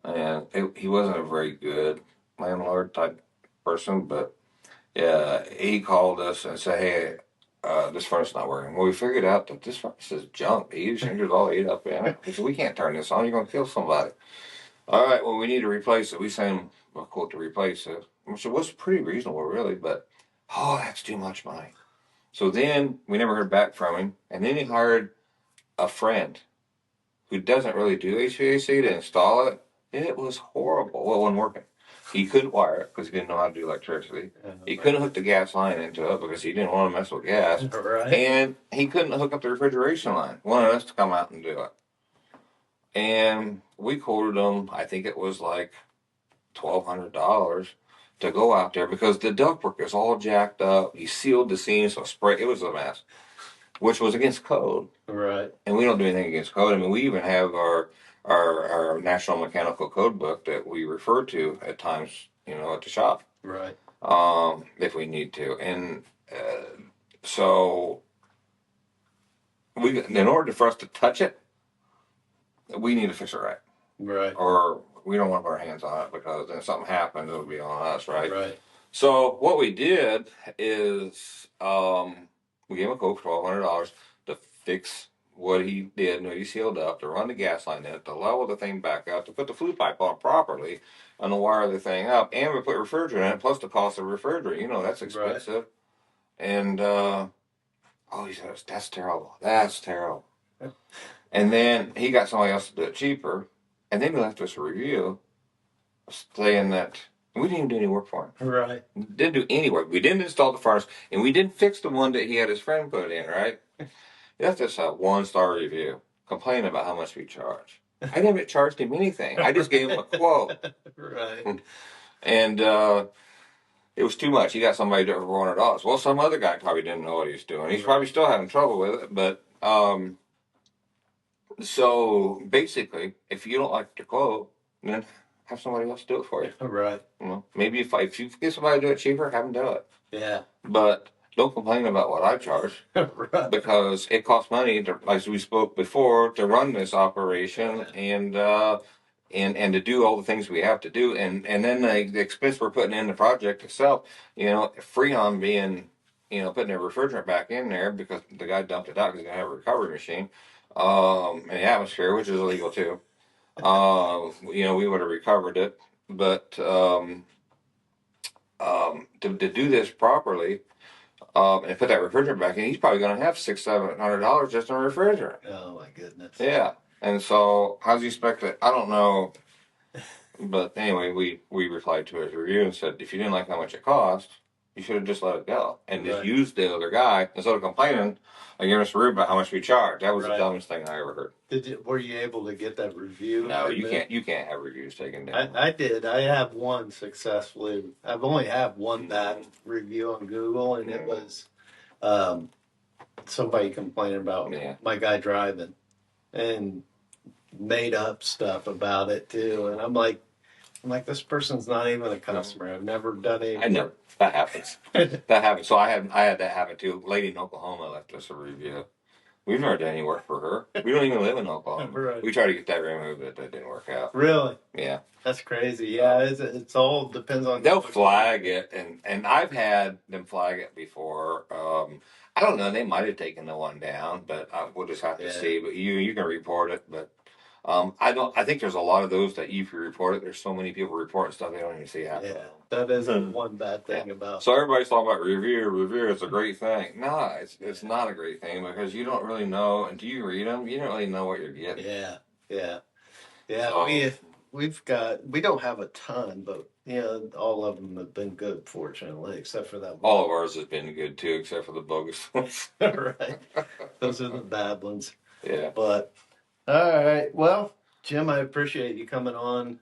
and he wasn't a very good landlord type person, but yeah, he called us and said, "Hey, this furnace not working." Well, we figured out that this furnace is junk. The heat exchangers all ate up in it. He said, "We can't turn this on. You're going to kill somebody." All right, well, we need to replace it. We sent him a quote to replace it, which was pretty reasonable, really, but that's too much money. So then we never heard back from him, and then he hired a friend who doesn't really do HVAC to install it. It was horrible. Well, it wasn't working. He couldn't wire it because he didn't know how to do electricity. He couldn't hook the gas line into it because he didn't want to mess with gas. Right. And he couldn't hook up the refrigeration line. Wanted us to come out and do it. And we quoted him, I think it was like $1,200 to go out there because the ductwork is all jacked up. He sealed the seams, so it was a mess, which was against code. Right. And we don't do anything against code. I mean, we even have our National Mechanical Code book that we refer to at times, at the shop. Right. If we need to. And so in order for us to touch it, we need to fix it right. Right. Or we don't want to put our hands on it because then if something happens, it'll be on us, right? Right. So what we did is we gave him a quote for $1,200 to fix what he did, and he sealed up, to run the gas line in it, to level the thing back up, to put the flue pipe on properly, and to wire the thing up, and we put refrigerant in it, plus the cost of refrigerant. You know, that's expensive. Right. And he says, that's terrible. That's terrible. And then he got somebody else to do it cheaper, and then he left us a review saying that we didn't even do any work for him. Right. Didn't do any work. We didn't install the furnace, and we didn't fix the one that he had his friend put in, right? That's just a 1-star review, complaining about how much we charge. I never charged him anything. I just gave him a quote. Right. And it was too much. He got somebody to do it for $400. Well, some other guy probably didn't know what he was doing. He's probably still having trouble with it. But so basically, if you don't like the quote, then have somebody else do it for you. Right. You know, maybe if you get somebody to do it cheaper, have them do it. Yeah. But don't complain about what I charge. Right. Because it costs money, to, as we spoke before, to run this operation and to do all the things we have to do, and then the expense we're putting in the project itself. You know, Freon being, putting their refrigerant back in there because the guy dumped it out because he's gonna have a recovery machine in the atmosphere, which is illegal too. We would have recovered it, but to do this properly. And put that refrigerant back in, he's probably going to have $600-700 just on refrigerant. Oh my goodness. Yeah, and so how's he expect it? I don't know, but anyway, we replied to his review and said if you didn't like how much it cost, you should have just let it go and just used the other guy instead of complaining and giving us a review about how much we charged. That was the dumbest thing I ever heard. Were you able to get that review? No, you can't. You can't have reviews taken down. I did. I have one successfully. I've only had one bad review on Google, and it was somebody complaining about my guy driving and made up stuff about it too. And I'm like, this person's not even a customer. I've never done anything. I know that happens. That happens. So I had that happen too. A lady in Oklahoma left us a review. We've never done any work for her. We don't even live in Oklahoma. Right. We tried to get that removed, but that didn't work out. Really? Yeah. That's crazy. Yeah, it's all depends on. They'll flag it, and I've had them flag it before. I don't know. They might have taken the one down, but we'll just have to see. But you can report it, but. I think there's a lot of those that if you report it, there's so many people reporting stuff they don't even see happen. Yeah, that is one bad thing about. So everybody's talking about review. It's a great thing. No, it's not a great thing because you don't really know until you read them. You don't really know what you're getting. Yeah. So, we don't have a ton, but all of them have been good, fortunately, except for that one. All of ours has been good too, except for the bogus ones. Right, those are the bad ones. Yeah, but. All right. Well, Jim, I appreciate you coming on.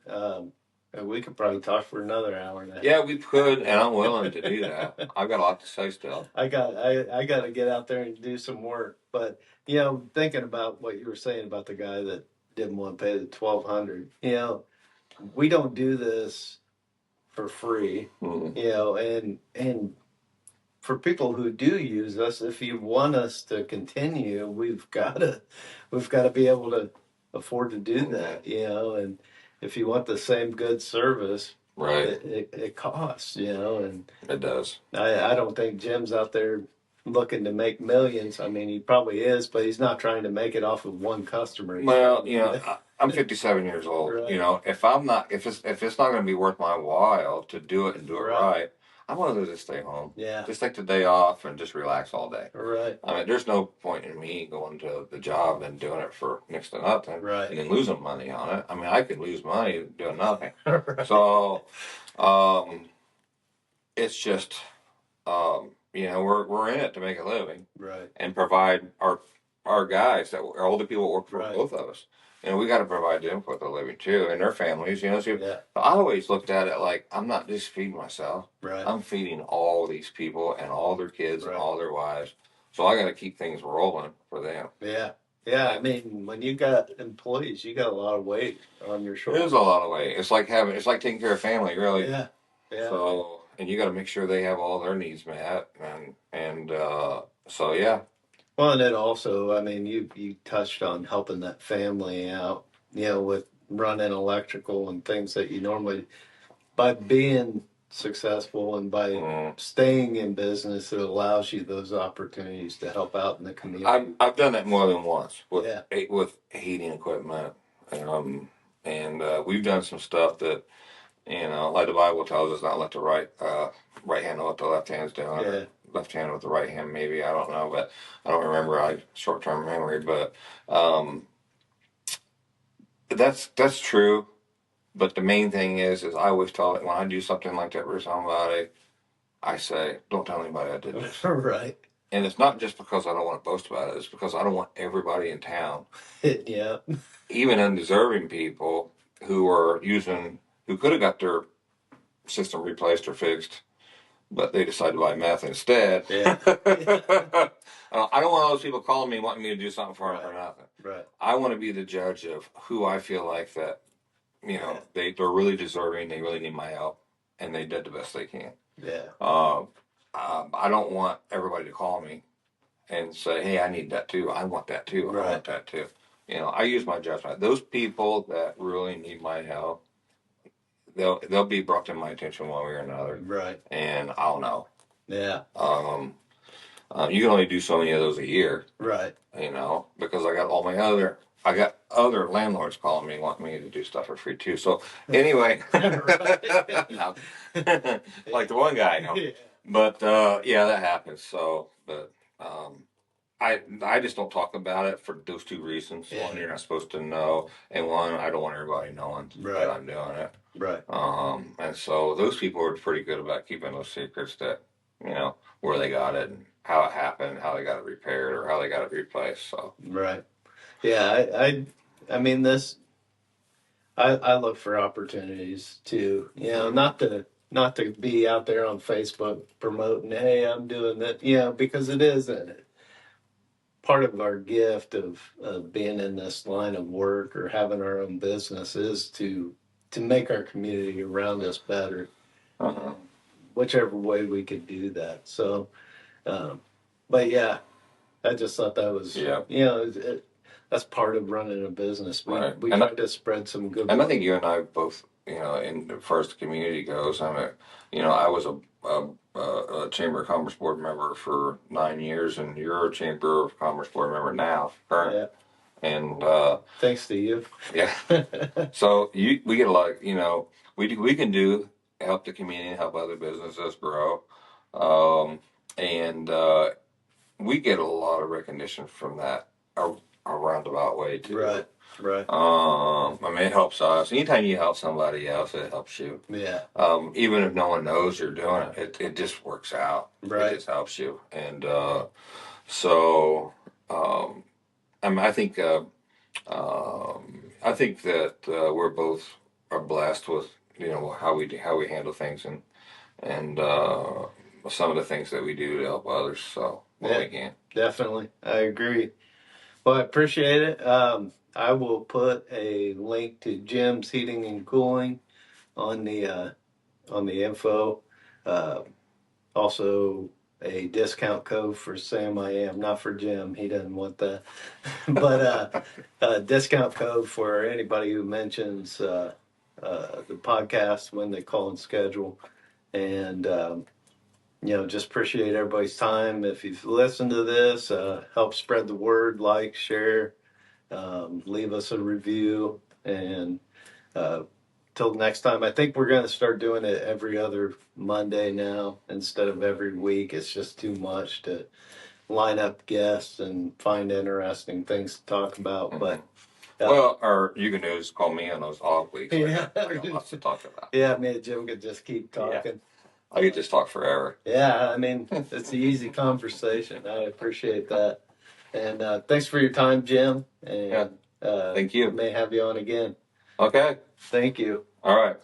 We could probably talk for another hour now. Yeah, we could, and I'm willing to do that. I've got a lot to say still. I got to get out there and do some work. But thinking about what you were saying about the guy that didn't want to pay the $1,200. We don't do this for free. Mm-hmm. And for people who do use us, if you want us to continue, we've got to be able to afford to do that, and if you want the same good service, right, it costs, and it does. I don't think Jim's out there looking to make millions. I mean, he probably is, but he's not trying to make it off of one customer. Well, I'm 57 years old. Right. If it's not going to be worth my while to do it and do it right, I want to just stay home. Yeah. Just take the day off and just relax all day. Right. I mean, there's no point in me going to the job and doing it for next to nothing. Right. And then losing money on it. I mean, I could lose money doing nothing. Right. So, it's just, we're in it to make a living. Right. And provide our guys that are all the people that work for both of us. We got to provide them with a living too, and their families. So I always looked at it like I'm not just feeding myself. Right. I'm feeding all these people and all their kids and all their wives. So I got to keep things rolling for them. Yeah. Yeah. I mean, when you got employees, you got a lot of weight on your shoulders. It is a lot of weight. It's like taking care of family, really. Yeah. Yeah. So, and you got to make sure they have all their needs met, and so yeah. Well, and it also, I mean, you touched on helping that family out, with running electrical and things that you normally, by being successful and by staying in business, it allows you those opportunities to help out in the community. I've done that more than once with Yeah. with heating equipment, and we've done some stuff that like the Bible tells us, not let the right hand know what the left hand's doing, Yeah. or left hand with the right hand. Maybe I don't know, but I don't remember. I short term memory, but that's true. But the main thing is I always tell it when I do something like that for somebody, I say, don't tell anybody I did this. Right. And it's not just because I don't want to boast about it. It's because I don't want everybody in town, Yeah. even undeserving people who could have got their system replaced or fixed, but they decided to buy meth instead. Yeah. I don't want all those people calling me wanting me to do something for them for nothing. Right. I want to be the judge of who I feel like that, they're really deserving, they really need my help, and they did the best they can. Yeah. I don't want everybody to call me and say, hey, I need that too. I want that too. I want that too. I use my judgment. Those people that really need my help, they'll be brought to my attention one way or another. Right. And I'll know. Yeah. You can only do so many of those a year. Right. Because I got other landlords calling me wanting me to do stuff for free too. So anyway, no. Like the one guy, Yeah. But that happens. So, but I just don't talk about it for those two reasons. Yeah. One, you're not supposed to know, and one, I don't want everybody knowing that I'm doing it. Right. And so those people are pretty good about keeping those secrets that where they got it and how it happened, how they got it repaired, or how they got it replaced. So Right. Yeah. I mean this. I look for opportunities to not to be out there on Facebook promoting, hey, I'm doing that, because it is part of our gift of being in this line of work or having our own business is to make our community around us better, whichever way we could do that. So, but yeah, I just thought that was, that's part of running a business. We try to spread some good. And I think you and I both, in as far as the community goes, I was a Chamber of Commerce board member for 9 years, and you're a Chamber of Commerce board member now, current. Yeah. And thanks to you. Yeah. So we get a lot of, we can help the community, help other businesses grow, and we get a lot of recognition from that a roundabout way too. Right. It helps us. Anytime you help somebody else, it helps you. Yeah. Even if no one knows you're doing it, it just works out. Right. It just helps you. And so, I think that we're both are blessed with how we handle things and some of the things that we do to help others. So we can. Definitely, I agree. Well, I appreciate it. I will put a link to Jim's Heating and Cooling on the info. Also, a discount code for Sam I Am, not for Jim. He doesn't want that. But a discount code for anybody who mentions the podcast when they call and schedule. And just appreciate everybody's time. If you've listened to this, help spread the word, like, share, leave us a review. And till next time, I think we're going to start doing it every other Monday now instead of every week. It's just too much to line up guests and find interesting things to talk about. But or you can just call me on those off weeks. Yeah. I got lots to talk about. Yeah, me and Jim could just keep talking. Yeah. I could just talk forever. Yeah, it's an easy conversation. I appreciate that. And thanks for your time, Jim. And thank you. May have you on again. Okay. Thank you. All right.